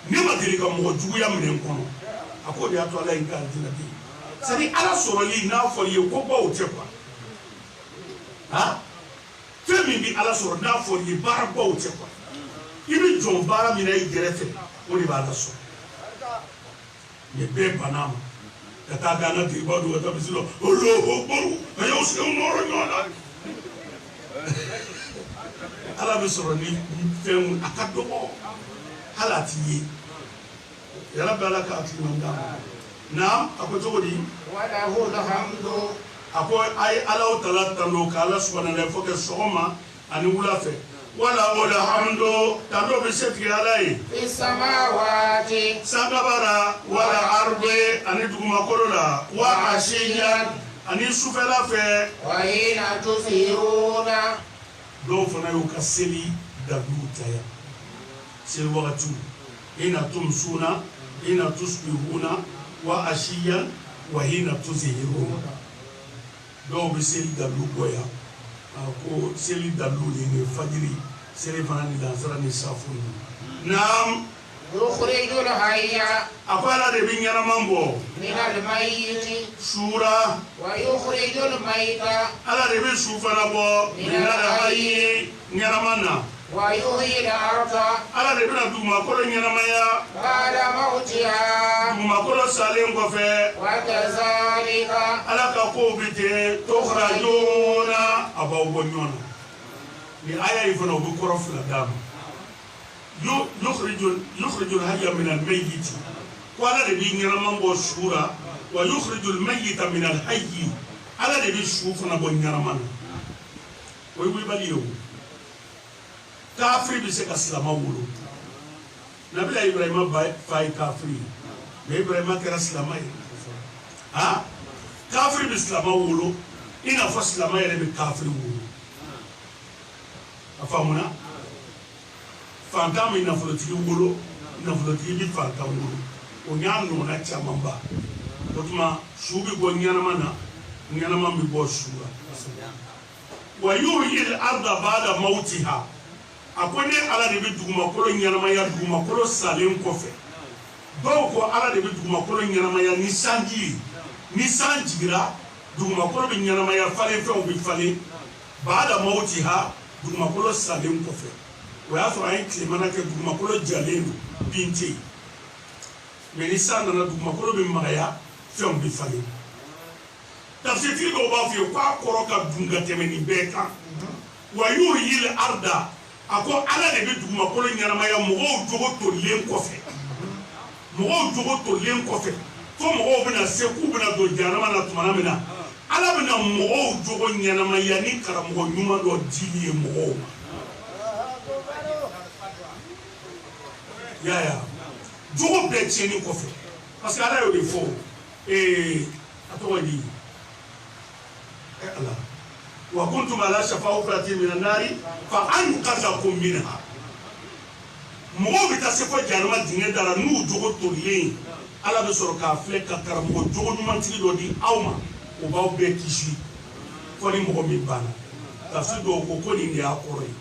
ne ma deli ka mɔgɔ juguya minɛ kɔnɔ a ko de y'a to ala ye ka alijina den ye c'est à dire ala sɔrɔli n'a fɔli ye ko baw tɛ quoi han fɛn min bɛ ala sɔrɔ n'a fɔli ye baara baw tɛ quoi i bɛ jɔn baara min na i gɛrɛfɛ o de b'a la sɔrɔ mais bɛɛ banna ma ka taa gana tiriba don ka taa bisi la olu o baro a y'aw sigi nɔrɔ ɲɔgɔn na ala bɛ sɔrɔ ni fɛn a ka dɔgɔ hali a t'i ye yala bɛ ala k'a tigi man d'a ma naam a ko cogo di walahu alhamdu a ko a ye alaw tala tando ka ala subahana fo kɛ sɔgɔma ani wula fɛ walahu alhamdu tando bɛ se tigɛ ala ye fi samawati sangabara wala arde ani dugumakolo la wa ashiyan ani sufɛla fɛ wa hina tusiruna dɔw fana y'u ka seli dabiw caya seli wagatiw hina tumsuna hina tusbihuna wa ashiyan wa hina tuzhiruna dɔw bɛ seli dabiw bɔ yan ko seli dabiw ni fajiri seli fana ni lansara ni safo naam yukhrijul hayya a ko ala de bɛ ɲɛnaman bɔ min al-mayyiti sura wa yukhrijul mayta ala de bɛ su fana bɔ min al-hayyi ɲɛnaman na wa yuhyil arda ala de bɛna dugumakolo ɲɛnamaya ba'da mawtiha dugumakolo salen kɔfɛ wa kadhalika ala ka kow bɛ ten tukhrajuna a b'aw bɔ ɲɔgɔn na ni aya in fana o bɛ kɔrɔ 2 d'a ma yukhrijul hayya min al-mayyiti ko ala de bɛ ɲɛnaman bɔ su la wa yukhrijul mayyita min al-hayyi ala de bɛ su fana bɔ ɲɛnaman na o ye wulibali ye o kafiri bɛ se ka silama wolo nabila ibrahima fa ye kafiri ye mais ibrahima kɛra silama ye ha kafiri bɛ silama wolo i n'a fɔ silama yɛrɛ bɛ kafiri wolo a faamuna fantan bɛ nafolotigi wolo nafolotigi bɛ fantan wolo o y'a ɲɔgɔnna caman ba o tuma su bɛ bɔ ɲɛnama na ɲɛnama bɛ bɔ su la wa yuhyil arda ba'da mawtiha a ko ne ala de bɛ dugumakolo ɲɛnamaya dugumakolo salen kɔfɛ dɔw ko ala de bɛ dugumakolo ɲɛnamaya ni sanji ye ni san jigira dugumakolo bɛ ɲɛnamaya falenfɛnw bɛ falen ba'da mawtiha dugumakolo salen kɔfɛ o y'a sɔrɔ an ye tilemana kɛ dugumakolo jalen don bin tɛ yen mais ni san nana dugumakolo bɛ magaya fɛnw bɛ falen tafsirtigi dɔw b'a fɔ ye k'a kɔrɔ ka dun ka tɛmɛ nin bɛɛ kan wa yuhyil arda a ko ala de bɛ dugumakolo ɲɛnamaya mɔgɔw jogo tolilen kɔfɛ mɔgɔw jogo tolilen kɔfɛ fo mɔgɔw bɛna se k'u bɛna don jahanama na tuma min na ala bɛna mɔgɔw jogo ɲɛnamaya ni karamɔgɔ ɲuman dɔ dili ye mɔgɔw ma yaya jogo bɛɛ tiɲɛni kɔfɛ parce que ala y'o de fɔ a tɔgɔ di ala wa kuntum ala shafa hufratin minan nari fa anqadhakum minha mɔgɔw bɛ taa se fɔ jahanama dingɛ da la n'u jogo tolilen ala bɛ sɔrɔ k'a filɛ ka karamɔgɔ jogo ɲumantigi dɔ di aw ma o b'aw bɛɛ kisi fɔ ni mɔgɔ min banna tafsir dɔw ko nin de y'a kɔrɔ ye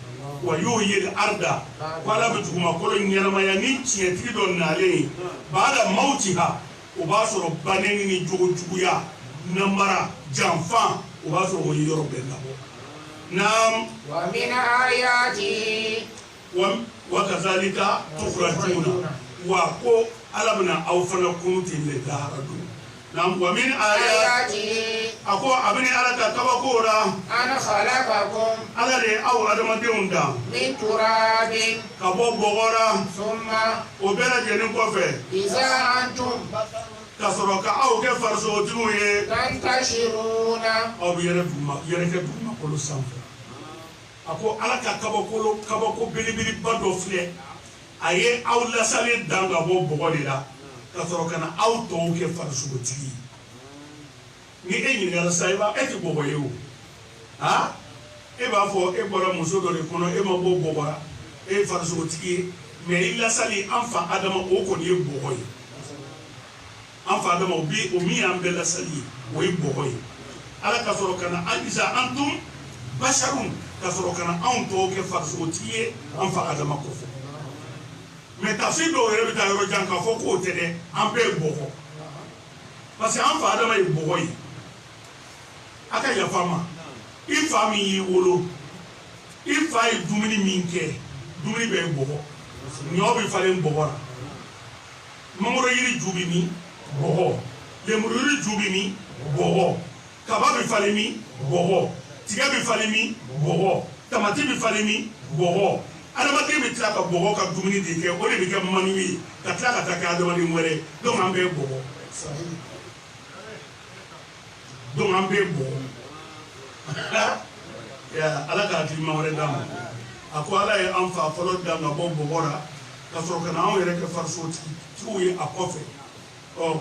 wa yuhyil arda ko ala bɛ dugumakolo ɲɛnamaya ni tiɲɛtigi dɔ nalen ba'da mawtiha o b'a sɔrɔ banɛni ni jogojuguya namara janfan o b'a sɔrɔ o ye yɔrɔ bɛɛ labɔ naam wa min ayati wa kazalika tukhrajuna wa ko ala bɛna aw fana kunu ten de lahara don naam wa min ayati a ko a bɛ ni ala ka kabako la an khalaqakum ala de ye aw adamadenw dan min turabin ka bɔ bɔgɔ la thumma o bɛɛ lajɛlen kɔfɛ iza antum ka sɔrɔ ka aw kɛ farisogotigiw ye tantashiruna aw bɛ yɛrɛkɛ dugumakolo sanfɛ a ko ala ka kabako belebeleba dɔ filɛ a ye aw lasalen dan ka bɔ bɔgɔ de la ka sɔrɔ ka na aw tɔw kɛ farisogotigi ni e ɲininkala sa e tɛ bɔgɔ ye o ha e b'a fɔ e bɔra muso dɔ de kɔnɔ e ma bɔ bɔgɔ la e ye farisogotigi ye mɛ i lasali an fa adama o kɔni ye bɔgɔ ye an fa adama o min y'an bɛɛ lasali ye o ye bɔgɔ ye ala ka sɔrɔ ka na isa antum basharun ka sɔrɔ ka na anw tɔw kɛ farisogotigi ye an fa adama kɔfɛ mɛ tafsir dɔw yɛrɛ bɛ taa yɔrɔ jan k'a fɔ k'o tɛ dɛ an bɛɛ ye bɔgɔ parce que an fa adama ye bɔgɔ ye a ka yafa n ma i fa min y'i wolo i fa ye dumuni min kɛ dumuni bɛɛ ye bɔgɔ ɲɔ bɛ falen bɔgɔ la mangoro yiri ju bɛ min bɔgɔ lemuru yiri ju bɛ min bɔgɔ kaba bɛ falen min bɔgɔ tiga bɛ falen min bɔgɔ tamati bɛ falen min bɔgɔ adamaden bɛ tila ka bɔgɔ ka dumuni de kɛ o de bɛ kɛ manu ye ka tila ka taa kɛ adamaden wɛrɛ donc an bɛɛ ye bɔgɔ donc an bɛɛ ye bɔgɔ ala ka hakilima wɛrɛ d'a ma a ko ala ye an fa fɔlɔ dan ka bɔ bɔgɔ la ka sɔrɔ ka na anw yɛrɛ kɛ farisogotigiw ye a kɔfɛ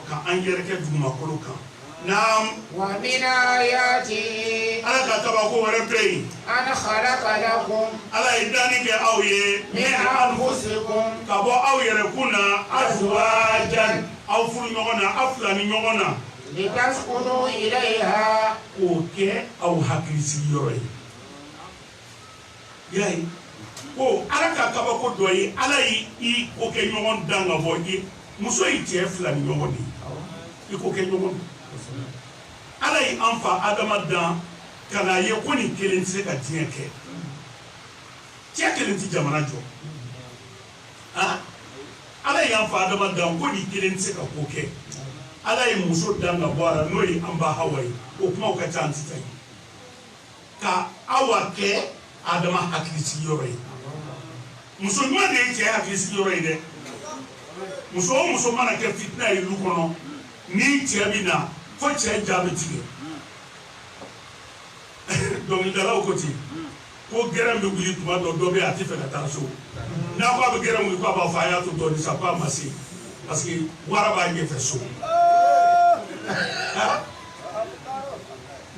ka an yɛrɛ kɛ dugumakolo kan naam wa min ayati ala ka kabako wɛrɛ bɛ yen an khalaqa lakum ala ye danni kɛ aw ye min anfusikum ka bɔ aw yɛrɛ kun na azwajan aw furu ɲɔgɔn na aw fila ni ɲɔgɔn na litaskunu ilayha k'o kɛ aw hakilisigi yɔrɔ ye y'a ye ko ala ka kabako dɔ ye ala y'i ko kɛ ɲɔgɔn dan ka bɔ ye muso ye cɛ fila ni ɲɔgɔn de ye i ko kɛ ɲɔgɔn ala ye an fa adama dan ka n'a ye ko nin kelen tɛ se ka diɲɛ kɛ cɛ kelen tɛ jamana jɔ ala ye an fa adama dan ko nin kelen tɛ se ka ko kɛ ala ye muso dan ka bɔ a la n'o ye an ba hawa ye o kumaw ka ca an sisan ye ka awa kɛ adama hakilisigi yɔrɔ ye muso ɲuman de ye cɛ hakilisigi yɔrɔ ye dɛ muso o muso mana kɛ fitina ye du kɔnɔ ni cɛ bɛ na fo cɛ ja bɛ tigɛ dɔnkilidalaw ko ten ko gɛrɛn bɛ wuli tuma dɔ dɔ bɛ yen a tɛ fɛ ka taa so n'a ko a bɛ gɛrɛn wuli ko a b'a fɔ a y'a to dɔɔnin sa ko a ma se parce que wara b'a ɲɛfɛ so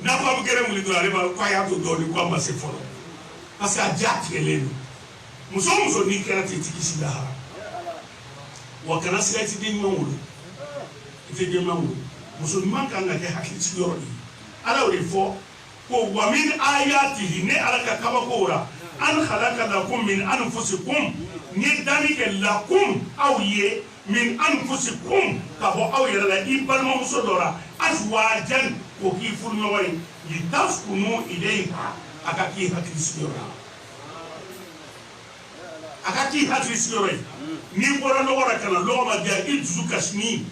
n'a ko a bɛ gɛrɛn wuli dɔrɔn ale b'a ko a y'a to dɔɔnin ko a ma se fɔlɔ parce que a ja tigɛlen don muso o muso n'i kɛra ten tigi si lahara wa kana siga i tɛ den ɲuman wolo i tɛ den ɲuman wolo muso ɲuman kan ka kɛ hakilisigi yɔrɔ de ye ala y'o de fɔ ko wa min ayatihi ne ala ka kabako la an khalaqa lakum min anfusikum ni danni kɛ lakum aw ye min anfusikum ka bɔ aw yɛrɛ la i balimamuso dɔ la azwajan k'o k'i furuɲɔgɔn ye litaskunu ilayha a ka k'i hakilisigiyɔrɔ ye a ka k'i hakilisigiyɔrɔ ye n'i bɔra lɔgɔ la ka na lɔgɔ ma diya i dusu kasini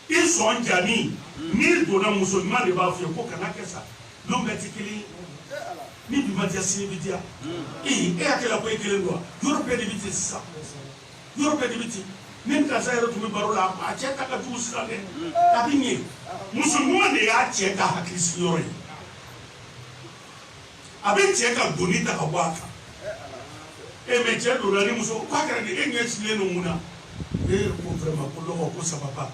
i sɔn jani n'i donna muso ɲuman de b'a f'i ye ko kana kɛ sa don bɛɛ tɛ kelen ye ni bi ma diya sini bi diya e hakilila ko e kelen don wa yɔrɔ bɛɛ de bɛ ten sisan yɔrɔ bɛɛ de bɛ ten ne ni karisa yɛrɛ tun bɛ baro la a cɛ ta ka jugu sisan dɛ a bɛ ɲɛ muso ɲuman de y'a cɛ ka hakilisigiyɔrɔ ye a bɛ cɛ ka doni ta ka bɔ a kan mɛ cɛ donna ni muso k'a kɛra de e ɲɛ sigilen don mun na ko vraiment ko lɔgɔ ko ça va pas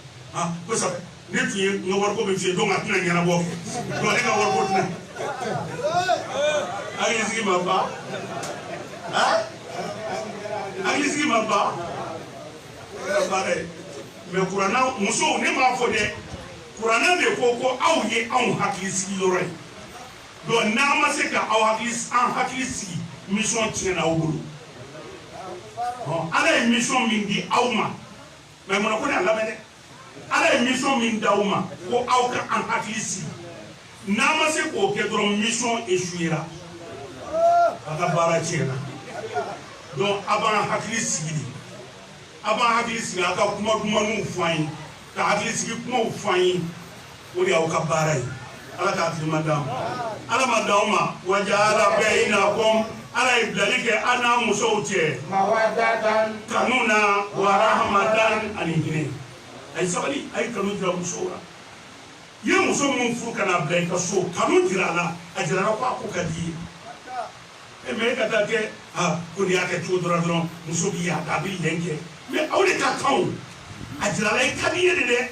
ko ça ne tun ye n ka wariko bɛ fiyɛ donc a tɛna ɲɛnabɔ kɛ donc ne ka wariko tɛna hakilisigi ma ban hakilisigi ma ban baara ye mɛ kuranna musow ne m'a fɔ dɛ kuranna de ko aw ye anw hakilisigi yɔrɔ ye donc n'an ma se ka aw an hakili sigi mission tiɲɛna aw bolo ala ye mission min di aw ma mɛ mun na ko ne y'a lamɛn dɛ ala mission min dauma ko awka an hakilisi nama se ko ke dron mission échouera aka bara tiena donc avant hakilisi aka kuma nu fain ka hakilisi kuma fain o di awka bara ala ka madam ala madama wajala bainakum ala iblalike ana musawte mawaddatan kanuna wa rahmatan anihine ay sabali ay kanu dira musawra ye muso mun furu kana bila ka so kanu dira la ajira ko kadi e me ka ta ke ko ni ake to dora dron muso bi ya da bi lenke me awle ka kaw ajira la kadi ye de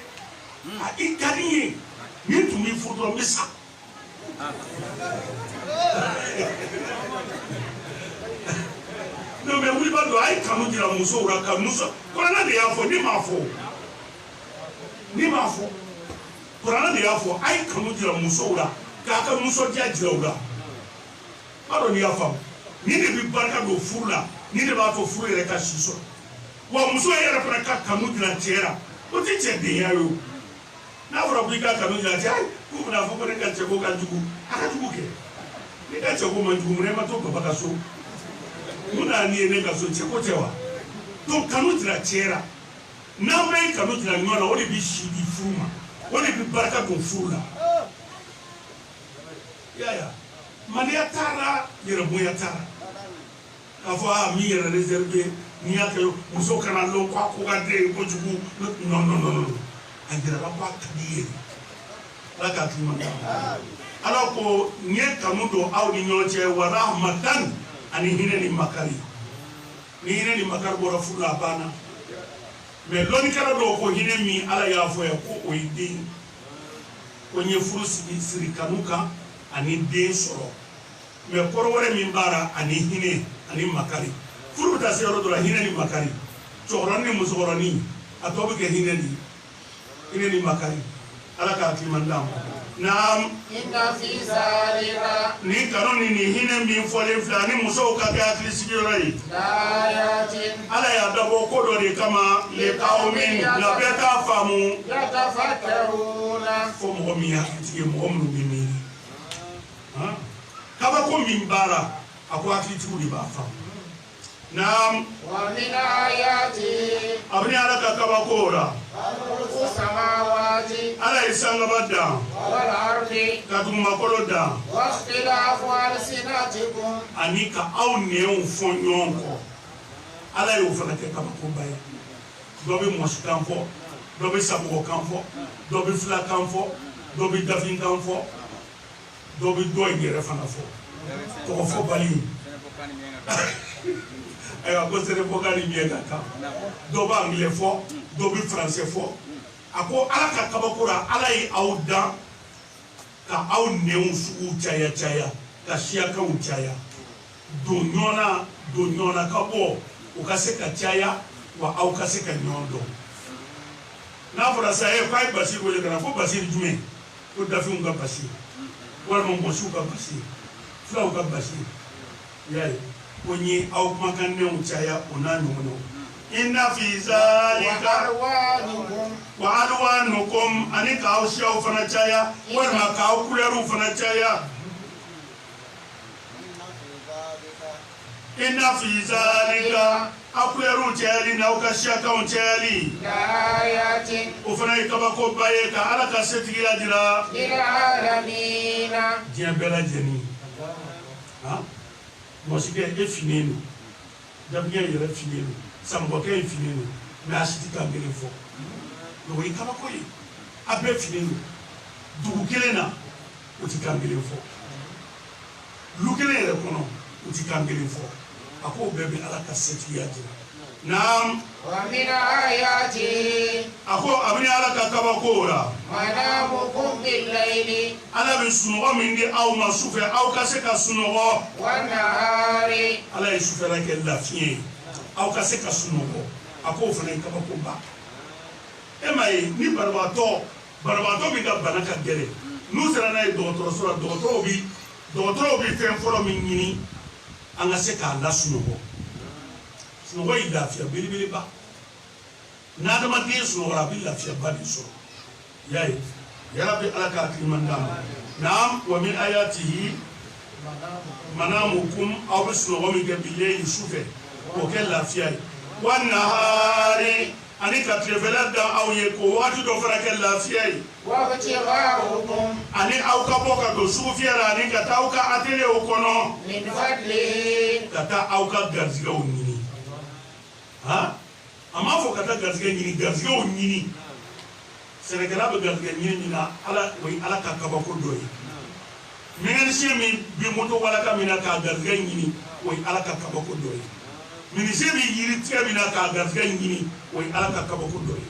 i kadi ye ni tumi furu dron misa no me wuli ba do ay kanu dira musawra ka muso ko na de ya fo ni ma fo Qur'an de y'a fɔ ay kanu dira musow la k'a ka nisɔndiya jira u la b'a dɔn n'i y'a faamu ni de bɛ barika don furu la ni de b'a to furu yɛrɛ ka si sɔrɔ wa muso yɛrɛ fana ka kanu dira cɛ la o tɛ cɛ denya ye o n'a fɔra ko i ka kanu dira cɛ ayi k'u bɛna fɔ ko ne ka cɛ ko ka jugu a ka jugu kɛ ne ka cɛ ko man jugu mun ne ma to baba ka so mun n'a ni ye ne ka so cɛ ko tɛ wa donc kanu dira cɛ la n'an bɛ kanu dira ɲɔgɔn na o de bɛ si di furu ma. Wani bi baraka don furu la yaya maniya tara yɛrɛ bonya tara k'a fɔ min yɛrɛ réservé ni y'a kɛ muso kana lɔn k'a ko ka den kojugu non a yɛrɛla ko a ka di yɛrɛ ala k'a tuma ala ko n ye kanu don aw ni ɲɔgɔn cɛ wa rahmatan ani hinɛ ni makari ni hinɛ ni makari bɔra furu la a banna mais lɔnnikɛla dɔw ko hinɛ min ala y'a fɔ yan ko o ye den ko n ye furu siri kanu kan ani den sɔrɔ mais kɔrɔ wɛrɛ min b'a la ani hinɛ ani makari furu bɛ taa se yɔrɔ dɔ la hinɛ ni makari cɛkɔrɔni ni musokɔrɔni a tɔ bɛ kɛ hinɛ ni makari ala k'a hakilima d'an ma naam inna fi zalika ni kanu ni hinɛ min fɔlen filɛ ani musow ka kɛ hakilisigiyɔrɔ ye ayatin ala y'a dabɔ ko dɔ de kama liqaumin na bɛɛ k'a faamu yatafakkaruna fo mɔgɔ min hakilitigi ye mɔgɔ minnu bɛ miiri kabako min b'a la a ko hakilitigiw de b'a faamu naam wa min ayati a bɛ ni ala ka kabako la khalqu samawati ala ye sangaba dan wal ardi ka dugumakolo dan wa ikhtilafu alsinatikum ani ka aw nɛnw fɔ ɲɔgɔn kɔ ala y'o fana kɛ kabakoba ye dɔ bɛ mɔsikan fɔ dɔ bɛ samɔgɔkan fɔ dɔ bɛ filakan fɔ dɔ bɛ dafinkan fɔ dɔ bɛ dɔ in yɛrɛ fana fɔ tɔgɔ fɔ bali ayiwa ko sɛnɛfɔkan ni miɲɛ ka kan dɔ bɛ angilɛ fɔ dɔ bɛ faransɛ fɔ a ko ala ka kabako la ala ye aw dan ka aw nɛnw sugu caya ka siyakanw caya don ɲɔgɔn na ka bɔ u ka se ka caya wa aw ka se ka ɲɔgɔn dɔn n'a fɔra sa ye k'a ye Basiru wele ka na fo Basiru jumɛn ko dafinw ka Basiru walima mɔsiw ka Basiru filaw ka Basiru y'a ye ko n ye aw kumakannenw caya o n'a ɲɔgɔnnaw inna fi zalika wa alwanukum ani k'aw siyaw fana caya walima k'aw kulɛriw fana caya inna fi zalika a kulɛriw cayali n'aw ka siyakanw cayali ayatin o fana ye kabakoba ye ka ala ka setigiya jira lil alamina diɲɛ bɛɛ lajɛlen mɔsikɛ e finnen don dabiɲɛ yɛrɛ finnen don samɔgɔkɛ ye finnen don mais a si tɛ kan kelen fɔ o ye kabako ye a bɛɛ finnen don dugu kelen na o tɛ kan kelen fɔ lu kelen yɛrɛ kɔnɔ o tɛ kan kelen fɔ a ko o bɛɛ bɛ ala ka setigiya jira naam wa min ayati a ko a bɛ ni ala ka kabako la manamukum bil layli ala bɛ sunɔgɔ min di aw ma sufɛ aw ka se ka sunɔgɔ wan nahari ala ye sufɛla kɛ lafiɲɛ ye aw ka se ka sunɔgɔ a ko o fana ye kabakoba e ma ye ni banabaatɔ min ka bana ka gɛlɛn n'u sera n'a ye dɔgɔtɔrɔso la dɔgɔtɔrɔw bɛ fɛn fɔlɔ min ɲini an ka se k'a lasunɔgɔ sunɔgɔ ye lafiya belebeleba n'adama den sunɔgɔra a bɛ lafiyaba de sɔrɔ y'a ye yarabi ala k'a hakiliman d'an ma naam wa min ayatihi manamukum aw bɛ sunɔgɔ min kɛ bileyili sufɛ k'o kɛ lafiya ye wa nahari ani ka tilefɛla dan aw ye k'o waati dɔ fana kɛ lafiya ye وابتغاؤكم ani aw ka bɔ ka don sugu fiyɛ la ani ka taa aw ka atelier kɔnɔ من فضله ka taa aw ka garizigɛw ɲini han a m'a fɔ ka taa garizigɛ ɲini garizigɛw ɲini sɛnɛkɛla bɛ garizigɛ ɲini min na ala o ye ala ka kabako dɔ ye mécanicien min bɛ moto walaka min na k'a garizigɛ ɲini o ye ala ka kabako dɔ ye menuisier bɛ yiri tigɛ min na k'a garizigɛ ɲini o ye ala ka kabako dɔ ye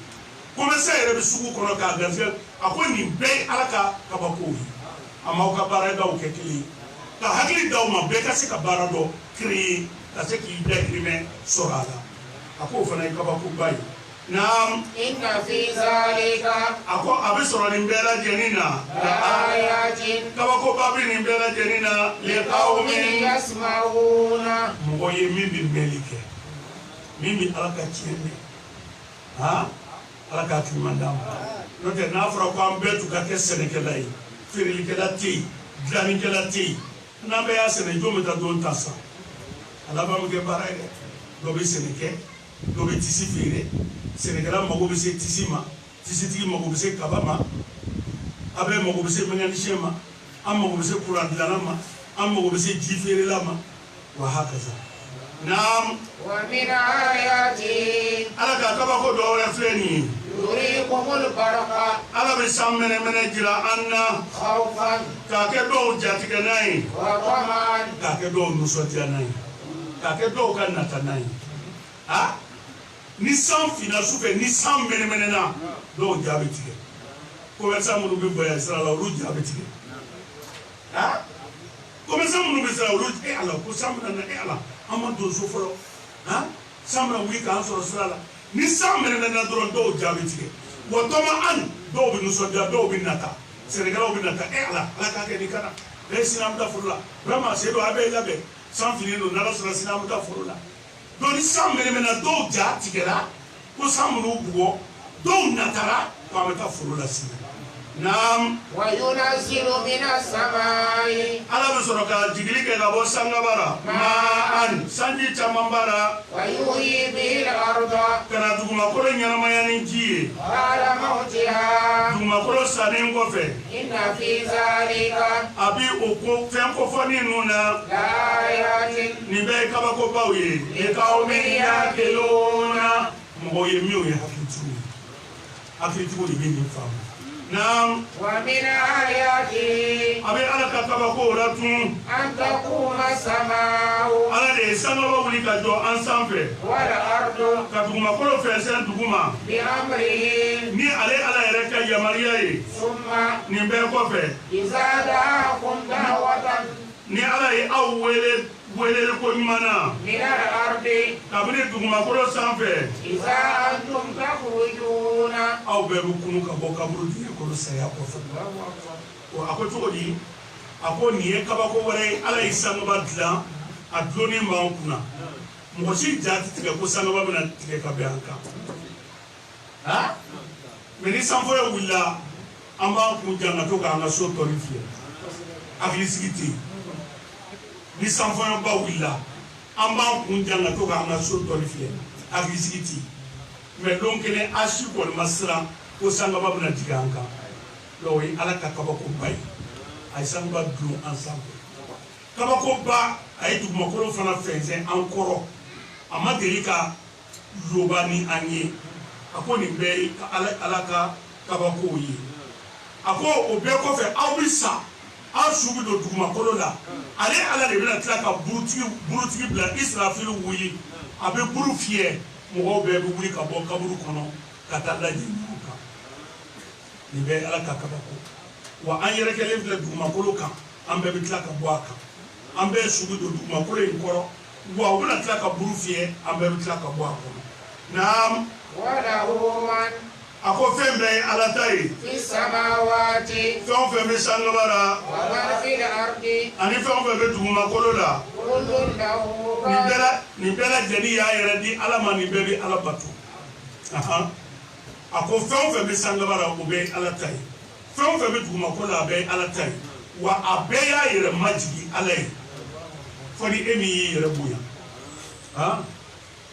commerçant yɛrɛ bɛ sugu kɔnɔ k'a garizigɛ a ko nin bɛɛ ye ala ka kabakow ye a m'aw ka baaradaw kɛ kelen ye ka hakili d'aw ma bɛɛ ka se ka baara dɔ créer ka se k'i dahirimɛ sɔrɔ a la a k'o fana ye kabakoba ye naam إن في ذلك a ko a bɛ sɔrɔ nin bɛɛ lajɛlen na لآيات kabakoba bɛ nin bɛɛ lajɛlen na لقوم liqawmin يسمعون mɔgɔ ye min bɛ mɛnli kɛ min bɛ ala ka tiɲɛ mɛn han ala k'a hakiliman d'an ma n'o tɛ n'a fɔra ko an bɛɛ tun ka kɛ sɛnɛkɛla ye feerelikɛla tɛ yen dilannikɛla tɛ yen n'an bɛɛ y'a sɛnɛ jɔn bɛ taa don ta san a laban bɛ kɛ baara ye dɛ dɔ bɛ sɛnɛ kɛ dɔ bɛ tisi feere sɛnɛkɛla mago bɛ se tisi ma tisitigi mago bɛ se kaba ma a bɛɛ mago bɛ se mécanicien ma an mago bɛ se courant dilanna ma an mago bɛ se ji feerela ma wa hakaza naam ومن آياته ala ka kabako dɔ wɛrɛ filɛ nin ye يريكم البرق ala bɛ san mɛnɛmɛnɛ jira an na خوفا k'a kɛ dɔw jatigɛ n'a ye وطمعا k'a kɛ dɔw nisɔndiya n'a ye k'a kɛ dɔw ka nata n'a ye a ni san finna su fɛ ni san mɛnɛmɛnɛna dɔw ja bɛ tigɛ commerçant minnu bɛ voyage sira la olu ja bɛ tigɛ a commerçant minnu bɛ sira olu ala ko san bɛna na ala an ma don so fɔlɔ a san bɛna wuli k'an sɔrɔ sira la ni san mɛnɛmɛnɛna dɔrɔn dɔw ja bɛ tigɛ wa tɔma an dɔw bɛ nisɔndiya dɔw bɛ nata sɛnɛkɛlaw bɛ nata ala k'a kɛ nin kana sini an bɛ taa foro la vraiment se don a bɛ labɛn san fini don n'ala sɔnna sini an bɛ taa foro la donc ni san mɛnɛmɛnɛ dɔw ja tigɛra ko san minnu bugɔ dɔw natara ko an bɛ taa foro la sini naam وينزل من السماء ala bɛ sɔrɔ ka jigili kɛ ka bɔ sangaba la maan sanji caman b'a la ويحيي به الأرض ka na dugumakolo ɲɛnamaya ni ji ye بعد موتها dugumakolo sannen kɔfɛ إن في ذلك a bi o ko fɛn kofɔni ninnu na لآيات nin bɛɛ ye kabakobaw ye liqawmin yaqiluna mɔgɔw ye min ye hakilitigiw de bɛ nin faamu naam ومن آياته a bɛ ala ka kabako latun أن تقوم السماء ala de ye sangaba wuli ka jɔ an sanfɛ والأرض ka dugumakolo fɛnsɛn duguma بأمره ni ale ala yɛrɛ ka yamaruya ye ثم nin bɛɛ kɔfɛ إذا دعاكم دعوة ni ala ye aw weleli ko ɲuman na من الأرض kabini dugumakolo sanfɛ إذا أنتم تخرجون aw bɛɛ bɛ kunu ka bɔ kaburu dingɛ kɔnɔ saya kɔfɛ a ko cogo di a ko nin ye kabako wɛrɛ ye ala ye sangaba dilan a dulonnen b'an kunna mɔgɔ si ja tɛ tigɛ ko sangaba bɛna tigɛ ka bɛn an kan ha mɛ ni sanfɔlɔ wulila an b'an kun jan ka to k'an ka so tɔli fiyɛ hakilisigi tɛ yen ni sanfɔlɔba wulila an b'an kun jan ka to k'an ka so tɔli fiyɛ hakilisigi tɛ yen mɛ don kelen a si kɔni ma siran ko sangaba bɛna jigin an kan o ye ala ka kabakoba ye a ye sangaba dulon an sanfɛ kabakoba a ye dugumakolo fana fɛnsɛn an kɔrɔ a ma deli ka loba ni an ye a ko nin bɛɛ ye ala ka kabakow ye a ko o bɛɛ kɔfɛ aw bɛ sa aw su bɛ don dugumakolo la ale ala de bɛna tila ka burutigi bila israfili wuli a bɛ buru fiyɛ mɔgɔw bɛɛ bɛ wuli ka bɔ kaburu kɔnɔ ka taa lajɛ ɲɔgɔn kan nin bɛɛ ye ala ka kabako wa an yɛrɛ kɛlen filɛ dugumakolo kan an bɛɛ bɛ tila ka bɔ a kan an bɛɛ su bɛ don dugumakolo in kɔrɔ wa u bɛna tila ka buru fiyɛ an bɛɛ bɛ tila ka bɔ a kɔnɔ naam وله من a ko fɛn bɛɛ ye ala ta ye في السماوات fɛn o fɛn bɛ sangaba la ومن في الأرض ani fɛn o fɛn bɛ dugumakolo la كل له قانتون. nin bɛɛ lajɛlen y'a yɛrɛ di ala ma nin bɛɛ bɛ ala bato ako fɛn o fɛn bɛ sangabara o bɛ ala ta ye fɛn o fɛn bɛ dugumakolo la a bɛ ala ta ye wa a bɛɛ y'a yɛrɛ majigi ala ye fɔ ni e min y'i yɛrɛ bonya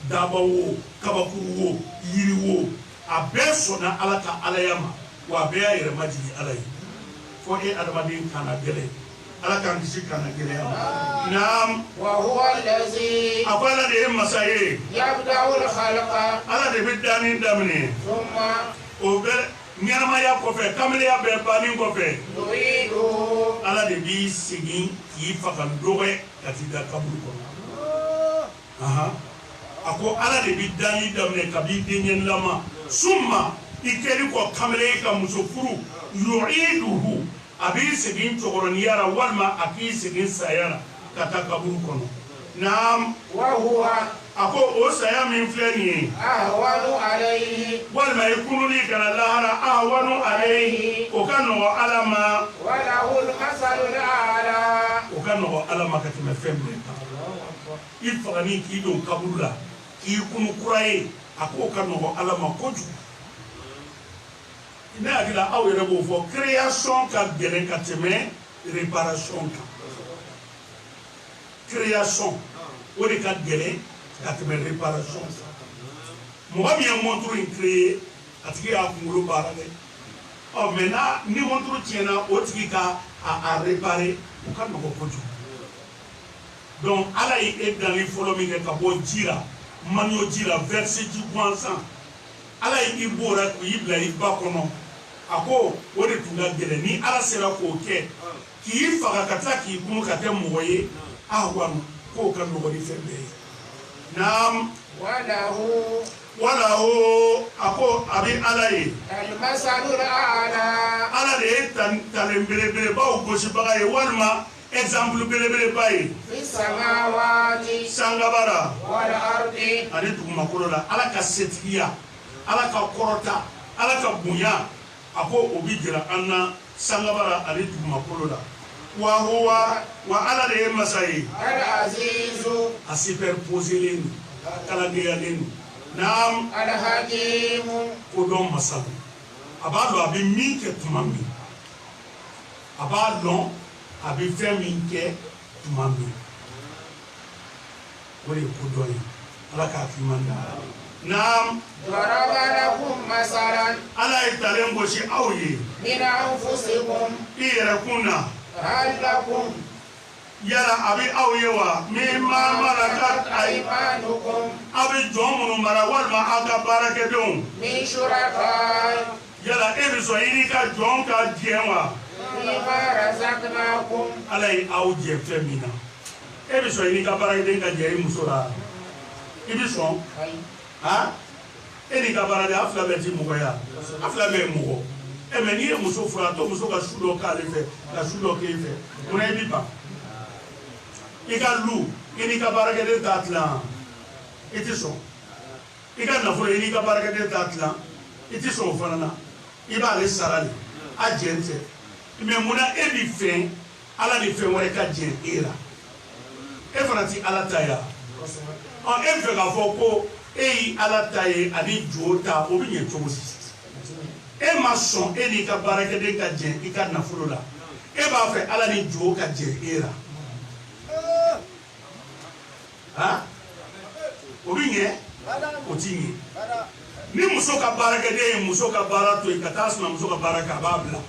daba wo kabakuru wo yiri wo a bɛɛ sɔnna ala ka alaya ma wa a bɛɛ y'a yɛrɛ majigi ala ye fɔ e adamaden kana gɛlɛn ala k'an kisi kana gɛlɛya naam wa huwa allazi a ko ala de ye masa ye yabda'u al-khalqa ala de bɛ danni daminɛ thumma o bɛ ɲɛnamaya kɔfɛ kamaleya bɛɛ bannen kɔfɛ yu'iduhu ala de b'i segin k'i faga dɔgɔ ka t'i da kaburu kɔnɔ a ko ala de bɛ danni daminɛ kab'i denkɛ lama summa i kɛli kɔ kamaleya ka muso furu yu'iduhu a b'i segin cɛkɔrɔniya la walima a k'i segin saya la ka taa kaburu kɔnɔ naam wa huwa a ko o saya min filɛ nin ye ahwanu alayhi walima i kunuli kana lahara ahwanu alayhi o ka nɔgɔ ala ma wa lahu al-masalu al-a'la o ka nɔgɔ ala ma ka tɛmɛ fɛn bɛɛ kan i fagani k'i don kaburu la k'i kunu kura ye a ko ka nɔgɔ ala ma kojugu ne hakili aw yɛrɛ b'o fɔ création ka gɛlɛn ka tɛmɛ réparation kan création o de ka gɛlɛn ka tɛmɛ réparation kan mɔgɔ min ye montre in créer a tigi y'a kunkolo baara dɛ mais ni montre tiɲɛna o tigi ka a réparer o ka nɔgɔ kojugu donc ala ye e danni fɔlɔ min kɛ ka bɔ ji la maniyo ji la verser ji gansan ala ye i b'o la k'i bila i ba kɔnɔ a ko o de tun ka gɛlɛn ni ala sera k'o kɛ k'i faga ka tila k'i kunu ka kɛ mɔgɔ ye ahwanu k'o ka nɔgɔ ni fɛn bɛɛ ye naam walahu a ko a bɛ ala ye al-masalu al-a'la ala de ye talen belebelebaw gosibaga ye walima exemple belebeleba ye fi samawati sangabara wal ardi ani dugumakolo la ala ka setigiya ala ka kɔrɔta ala ka bonya a ko o bi jira an na sangabara ani dugumakolo la wa ala de ye masa ye al-azizu a superposelen don a kalandeyalen don naam al-hakimu ko dɔn masa don a b'a dɔn a bɛ min kɛ tuma min a b'a dɔn a bɛ fɛn min kɛ tuma min o de ye ko dɔn ye ala k'a fi man da naam daraba lakum masalan ala ye talen gosi aw ye min anfusikum i yɛrɛ kun na hal lakum yala a bɛ aw ye wa min ma malakat aymanukum a bɛ jɔn minnu mara walima aw ka baarakɛdenw min shuraka yala e bɛ sɔn i n'i ka jɔn ka diɲɛ wa fima razaqnakum ala ye aw jɛ fɛn min na e bɛ sɔn i n'i ka baarakɛden ka jɛ i muso la i bɛ sɔn e n'i ka baaraden a fila bɛɛ ti mɔgɔ ye a fila bɛɛ ye mɔgɔ mais n'i ye muso furu a to muso ka su dɔ k'ale fɛ ka su dɔ k'e fɛ munna i bɛ ban i ka lu i n'i ka baarakɛden t'a tilan i tɛ sɔn i ka nafolo i n'i ka baarakɛden t'a tilan i tɛ sɔn o fana na i b'ale sara de a jɛn tɛ mais munna e bɛ fɛn ala ni fɛn wɛrɛ ka jɛn e la e fana ti ala ta ye e bɛ fɛ k'a fɔ ko e ye ala ta ye ani jo ta o bɛ ɲɛ cogo si e ma sɔn e n'i ka baarakɛden ka jɛn i ka nafolo la e b'a fɛ ala ni jo ka jɛn e la o bɛ ɲɛ o ti ɲɛ ni muso ka baarakɛden ye muso ka baara to yen ka taa sinamuso ka baara kɛ a b'a bila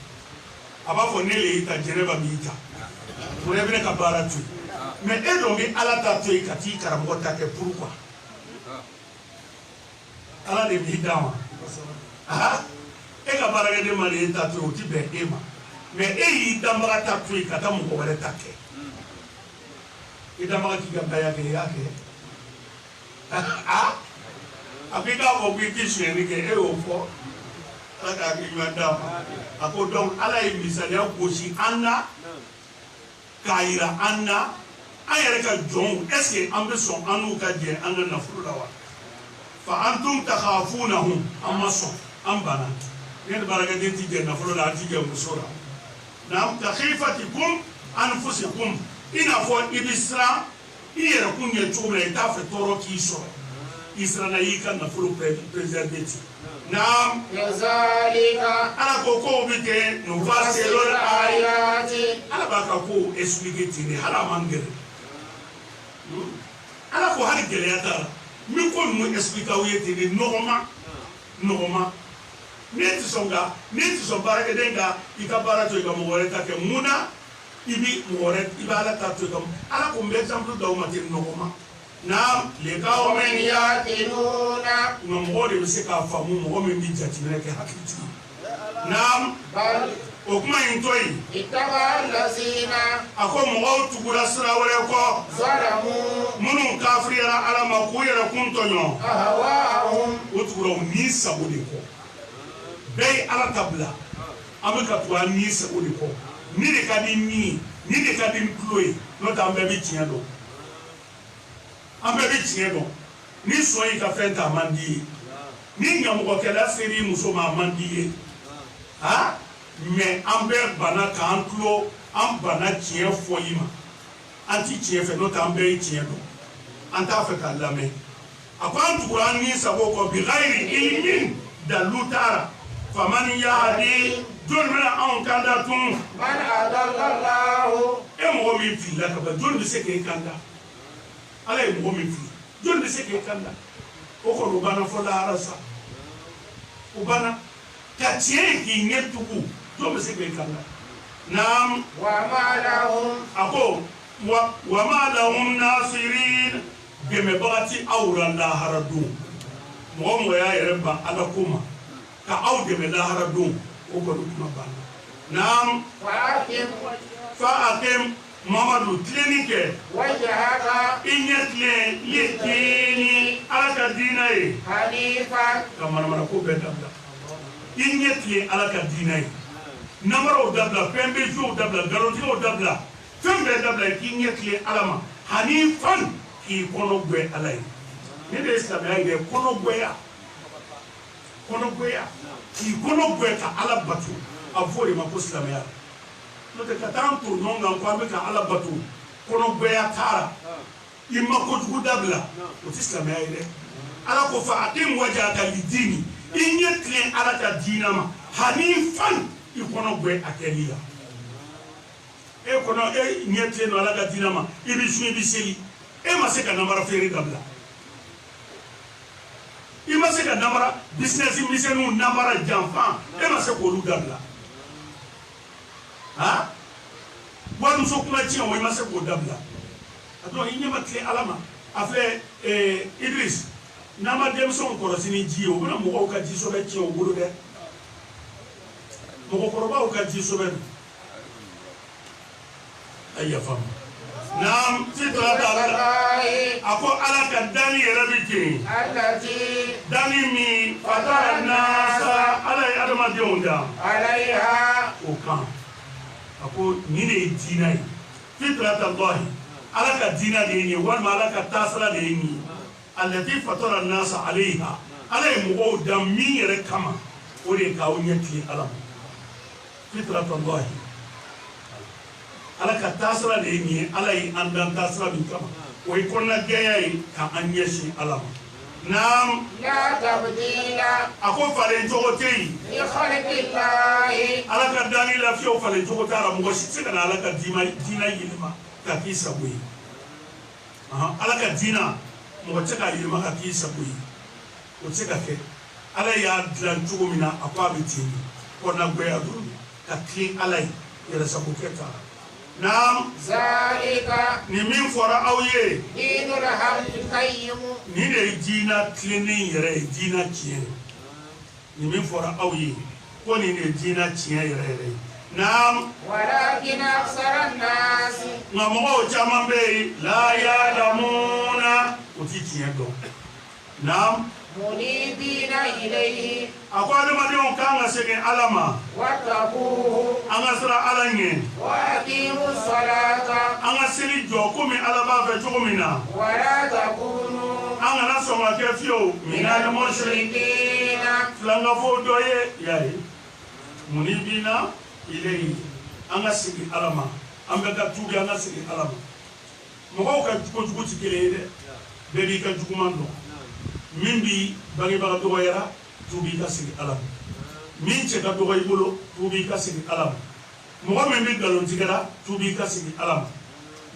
a b'a fɔ ne le y'i ta jɛnɛba b'i ta o de bɛ ne ka baara to yen mais e dun bɛ ala ta to yen ka t'i karamɔgɔ ta kɛ pourquoi ala de b'i d'a ma e ka baarakɛden ma de ye ta to yen o ti bɛn e ma mais e y'i danbaga ta to yen ka taa mɔgɔ wɛrɛ ta kɛ i danbaga k'i ka baya kɛ i y'a kɛ a ko i k'a fɔ ko i tɛ sonyɛli kɛ e y'o fɔ ala k'a kɛ ɲuman d'a ma a ko donc ala ye misaliya gosi an na k'a yira an na an yɛrɛ ka jɔnw est ce que an bɛ sɔn an n'u ka jɛ an ka nafolo la wa fa antum takhafunahum an ma sɔn an banna ne ni baarakɛden ti jɛ nafolo la an ti jɛ muso la naam takhifatikum anfusikum i n'a fɔ i bɛ siran i yɛrɛ kun ɲɛ cogo min na i t'a fɛ tɔɔrɔ k'i sɔrɔ israna yi kan nafolo préserver ti naam yazalika ala ko bite no fasilul ayati ala baka ko expliquer ti ni hala mangere ala ko hali geleyata mi ko no expliquer o yete ni normal neti songa neti so barake denga ikabara to ikamo woreta ke muna ibi moret ibala tatu kam ala ko exemple do mate normal naam le ka o men yatinuna ngomode bisika famu mo men bi jati ke hakiti naam bal o kuma intoi itaba lazina ako mo tugura sira wala ko zalamu munun kafirira ala ma ko yara kuntonyo ahwaahum utugura ni sabode ko bay ala tabla amaka to ni sabode ko ni de kadi ni de kadi ploy no ta mbe bi tian do ambe bi tian do ni soyi ka fenta mandi ni ngamu ko kala seri muso ma mandi ha mais ambe bana kan klo am bana tian foyima anti tian fe no ta ambe tian do anta fa kalame akwan tukurani sabo ko bi ghairi ilmin dalutara faman yahdi jolmena an kanda tun man adallallahu mo mi fi la ka ba jol bi se ke kanda ala e mo mi fi jol bi se ke kanda o ko ro bana fo la arasa o bana ka tie ki ngetuku jol bi se ke kanda nam wa ma lahum ako wa ma lahum nasirin geme bagati awra la haradu mo ya yere ba ala kuma ka aw geme la haradu o ko kuma bana nam fa akim mamadu clinique wajhaka inyetle yekini alaka dinaye hanifa kamana ko be dabla inyetle alaka dinaye namaro dabla pembe jo dabla garanti o dabla fembe dabla inyetle alama hanifan ki kono gbe alay ne de islam ya ide kono gbe ya ki kono gbe ka ala batu avori ma ko islam ya no te katan to nonga ko ambe ka ala batu kono gbe ya tara imma ko jugu dabla o islam ya ide ala ko fa atim wajhaka lidini inyetle ala ka dinama hanifan i kono gbe akeliya e kono e nyetle no ala ka dinama ibi su ibi seli e ma se ka namara feri dabla i ma se ka namara business misenu namara janfan e ma se ko lu dabla ha wanu so kuma ci o i ma se ko dabla ato i nyama tle alama afa Idris nama demson ko rosini ji o buna mo ka ji so be ci o bulu de mo ko roba o ka ji so be ayya fam nam fitra ta'ala ako ala ka dani rabiti allati dani mi fatara nasa ala adama de onda alaiha o kan ako ni ne dinai fitra ta'ala ala ka dina de ni wal malaka tasala de ni allati fatara nasa alaiha ala mo da mi yere kama o de ka o nyati ala fitra ta'ala ala ka tasira de ni ala yi andan tasira bin kama o yi konna gaya yi ka anyeshi ala nam la tabdila ako falen jogo tei li khalqillahi ala ka dani la fiyo falen jogo tara mo shi tsika na ala ka dina yilima ka kisa bui ala ka dina mo tsika yilima ka kisa bui o tsika ke ala ya dlan jogo mina akwa bitini konna gaya duru ka kin ala yi yara sabu keta nam zalika ni min fora awye dinul qayyim ni de dina cleaning yere dina chien ni min fora awye ko ni ne dina chien yere nam walakin aksara an-nas ngamo chama be la ya'lamuna uti chien do nam munibina ilayhi akwade madion kanga sege alama wattaquhu angasra alanye wa aqimus salata anga seli jo ko mi alaba fe to mina wa la takunu anga na so ma ke fio minal mushrikina langa fo doye yayi munibina ilayhi anga sigi alama anga ka tubi anga sigi alama mo ko ka ko jugu tikele de bebi ka jugu mando min bi bangebaga dɔgɔyara tuubi ka sigi ala ma min cɛ ka dɔgɔ i bolo tuubi ka sigi ala ma mɔgɔ min bɛ nkalon tigɛra tuubi ka sigi ala ma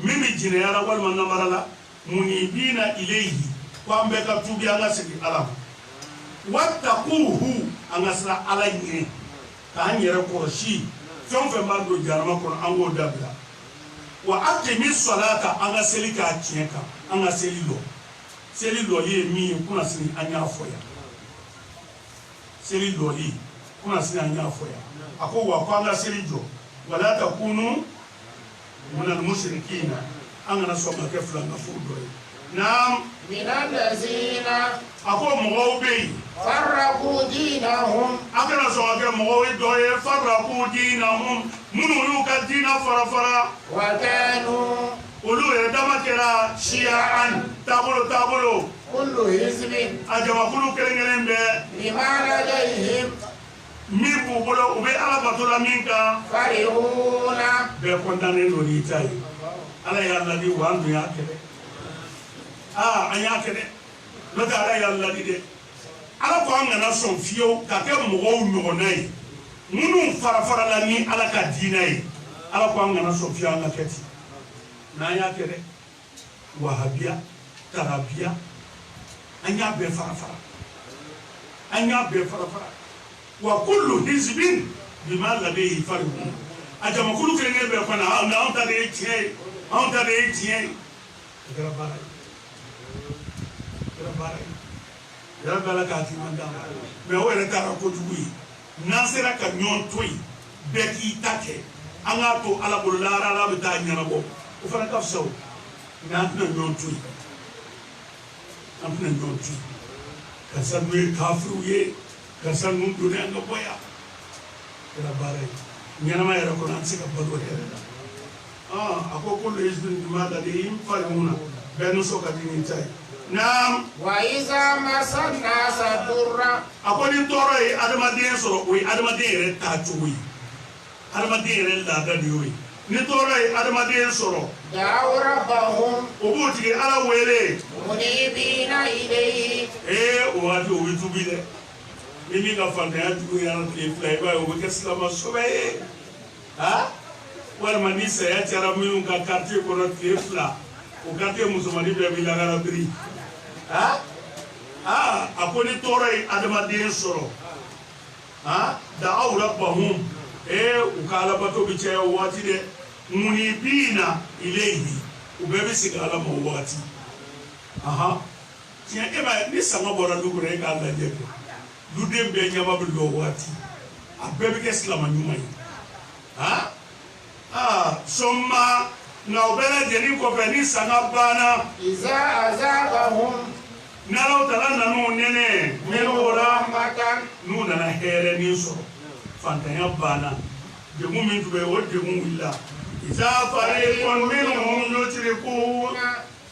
min bɛ jinɛyara walima namara la munibina ilayhi ko an bɛɛ ka tuubi an ka sigi ala ma wattaquhu an ka siran ala ɲɛ k'an yɛrɛ kɔlɔsi fɛn o fɛn b'a don jahanama kɔnɔ an k'o dabila wa aqimi salata an ka seli k'a tiɲɛ kan an ka seli lɔ seli lɔli ye min ye kunna sini an y'a fɔ yan seli lɔli kunna sini an y'a fɔ yan a ko wa ko an ka seli jɔ wala takunu minal mushrikina an kana sɔn ka kɛ filangafo dɔ ye naam minal lazina a ko mɔgɔw bɛ yen farraqu dinahum an kana sɔn ka kɛ mɔgɔw ye dɔ ye farraqu dinahum minnu y'u ka diina fara fara wa kanu olu yɛrɛ dama kɛra shiya'an taabolo kullu hizbin a jamakulu kelen-kelen bɛɛ bima ladayhim min b'u bolo u bɛ ala bato la min kan farihuna bɛɛ kɔntannen don n'i ta ye ala y'a ladi wa an dun y'a kɛ dɛ an y'a kɛ dɛ n'o tɛ ala y'a ladi dɛ ala ko an kana sɔn fiyewu ka kɛ mɔgɔw ɲɔgɔnna ye minnu fara-farala ni ala ka diina ye ala ko an kana sɔn fiyewu an ka kɛ ten n'an y'a kɛ dɛ wahabiya tarabiya an y'a bɛɛ fara-fara an y'a bɛɛ fara-fara wa kullu hizbin bima ladayhi farihun a jamakulu kelen-kelen bɛɛ fana anw ta de ye tiɲɛ ye anw ta de ye tiɲɛ ye o kɛra baara ye o kɛra baara ye yɛrɛ bɛ ala k'a timan d'a ma mɛ o yɛrɛ taara kojugu ye n'an sera ka ɲɔgɔn to yen bɛɛ k'i ta kɛ an k'a to ala bolo lahara ala bɛ taa ɲɛnabɔ o fana ka fisa o mɛ an tɛna ɲɔgɔn to yen an tɛna ɲɔgɔn to yen karisa ninnu ye kafiriw ye karisa ninnu donnen an ka bɔ yan kɛra baara ye ɲɛnama yɛrɛ kɔnɔ an tɛ se ka balo yɛrɛ la a ko kullu hizbin bima ladayhim farihun bɛɛ nisɔn ka di ni ta ye naam wa iza masan nasa durra a ko ni tɔɔrɔ ye adamaden sɔrɔ o ye adamaden yɛrɛ taacogo ye adamaden yɛrɛ laada de y'o ye ni tɔɔrɔ ye adamaden sɔrɔ da'u rabbahum o b'o tigi ala wele munibina ilayhi o waati o bɛ tubi dɛ ni min ka fantanya jugu ye ala tile fila i b'a ye o bɛ kɛ silama sɔbɛ ye walima ni saya cayara minnu ka quartier kɔnɔ tile fila o quartier musomanin bɛɛ bɛ lagara biri a ko ni tɔɔrɔ ye adamaden sɔrɔ da'u rabbahum u ka alabato bɛ caya o waati dɛ munibina ilayhi u bɛɛ bɛ segin ala ma o waati tiɲɛ e b'a ye ni sama bɔra du kɔnɔ e k'a lajɛ kɛ duden bɛɛ ɲɛma bɛ lɔ o waati a bɛɛ bɛ kɛ silama ɲuman ye sɔnma nka o bɛɛ lajɛlen kɔfɛ ni sanga banna iza azabahum n'alaw taala nan'u nɛnɛ minnu la rahmatan n'u nana hɛrɛ ni sɔrɔ fantanya banna degun min tun bɛ yen o degun wulila iza fariqun minhum yushrikun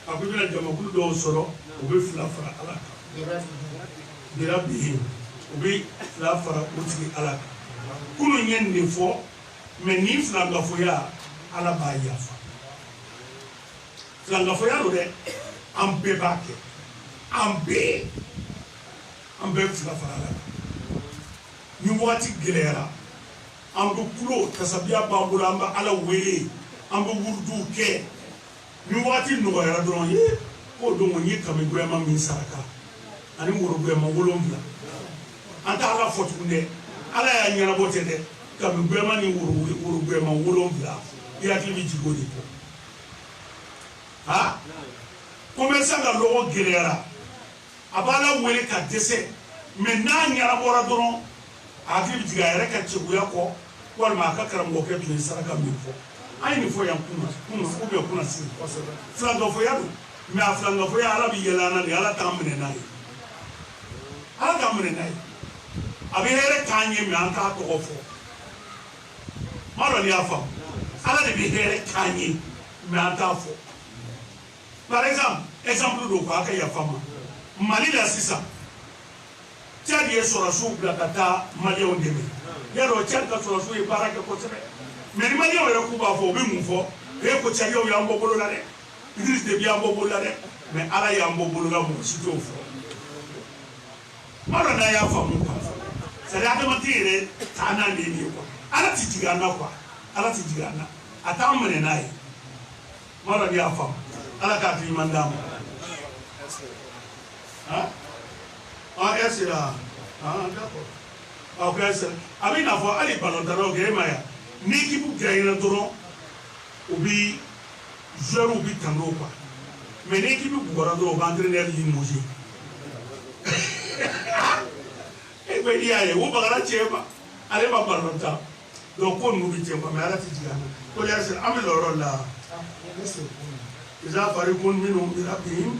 a ko i bɛna jamakulu dɔw sɔrɔ u bɛ fila fara ala kan birabbihim u bɛ fila fara o tigi ala kan kunun ye nin de fɔ mɛ nin filangafoya ala b'a yafa filangafoya don dɛ an bɛɛ b'a kɛ an bɛɛ fila fara ala kan ni waati gɛlɛyara an bɛ kulo tasabiya b'an bolo an bɛ ala wele an bɛ wuruduw kɛ ni waati nɔgɔyara dɔrɔn ye k'o don n ye kamiguyama min saraka ani woroguyama 7 an tɛ ala fɔ tugun dɛ ala y'a ɲɛnabɔ ten dɛ kamiguyama ni woroguyama 7 i hakili bɛ jigin o de kɔ commerçant ka lɔgɔ gɛlɛyara a b'a la wele ka dɛsɛ mɛ n'a ɲɛnabɔra dɔrɔn a hakili bɛ jigin a yɛrɛ ka cɛgoya kɔ walima a ka karamɔgɔkɛ tun ye saraka min fɔ an ye nin fɔ yan kunun kunna sini filangafoya don mɛ a filangafoya ala bɛ yɛlɛ an na de ala t'an minɛ n'a ye ala t'an minɛ n'a ye a bɛ hɛrɛ k'an ye mɛ an t'a tɔgɔ fɔ ma dɔn ni y'a faamu ala de bɛ hɛrɛ k'an ye mɛ an t'a fɔ par exemple don ko a ka yafa ma mali la sisan Tchad ye sɔrɔsiw bila ka taa maliyɛnw dɛmɛ yarɔ Tchad ka sɔrɔsiw ye baara kɛ kosɛbɛ mɛ ni maliyɛnw yɛrɛ k'u b'a fɔ u bɛ mun fɔ ko Tchadiens y'an bɔ bolo la dɛ Idriss Déby y'an bɔ bolo la dɛ mɛ ala y'an bɔ bolo la mɔgɔ si t'o fɔ mara na ya fa mu kwa sari adama tire ta na ne ne kwa ala ti jiga na kwa ala ti jiga na ata mene na yi mara ya fa ala ka ti mandamu esira d'accord ok esira abi na fo ali ballon d'or ge ma ya ni ki bu gaina doro obi joueur obi tando quoi mais ni ki bu gora doro ba entraîneur limousine e be dia ye wo bagara chema ale ba ballon d'or donc ko nu bi chema mais ala ti digana ko ya esira ami loro la إذا فريق منهم بربهم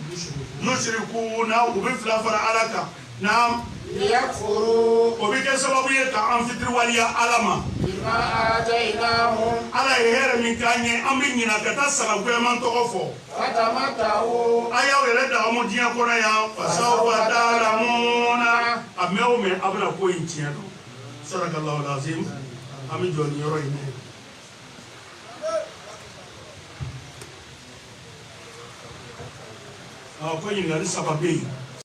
يشركون وبفلافر علىك نعم ليكفروا وبكسبب عن فتر وليا علما بما آتيناهم على هير من كان أمرنا كتسر ومن توقفوا فتمتعوا أيا ولد أموديا كوريا فسوف تعلمون أميو من أبنا كوين تيانو صدق الله العظيم أمي جوني يروي ko yin gari sababe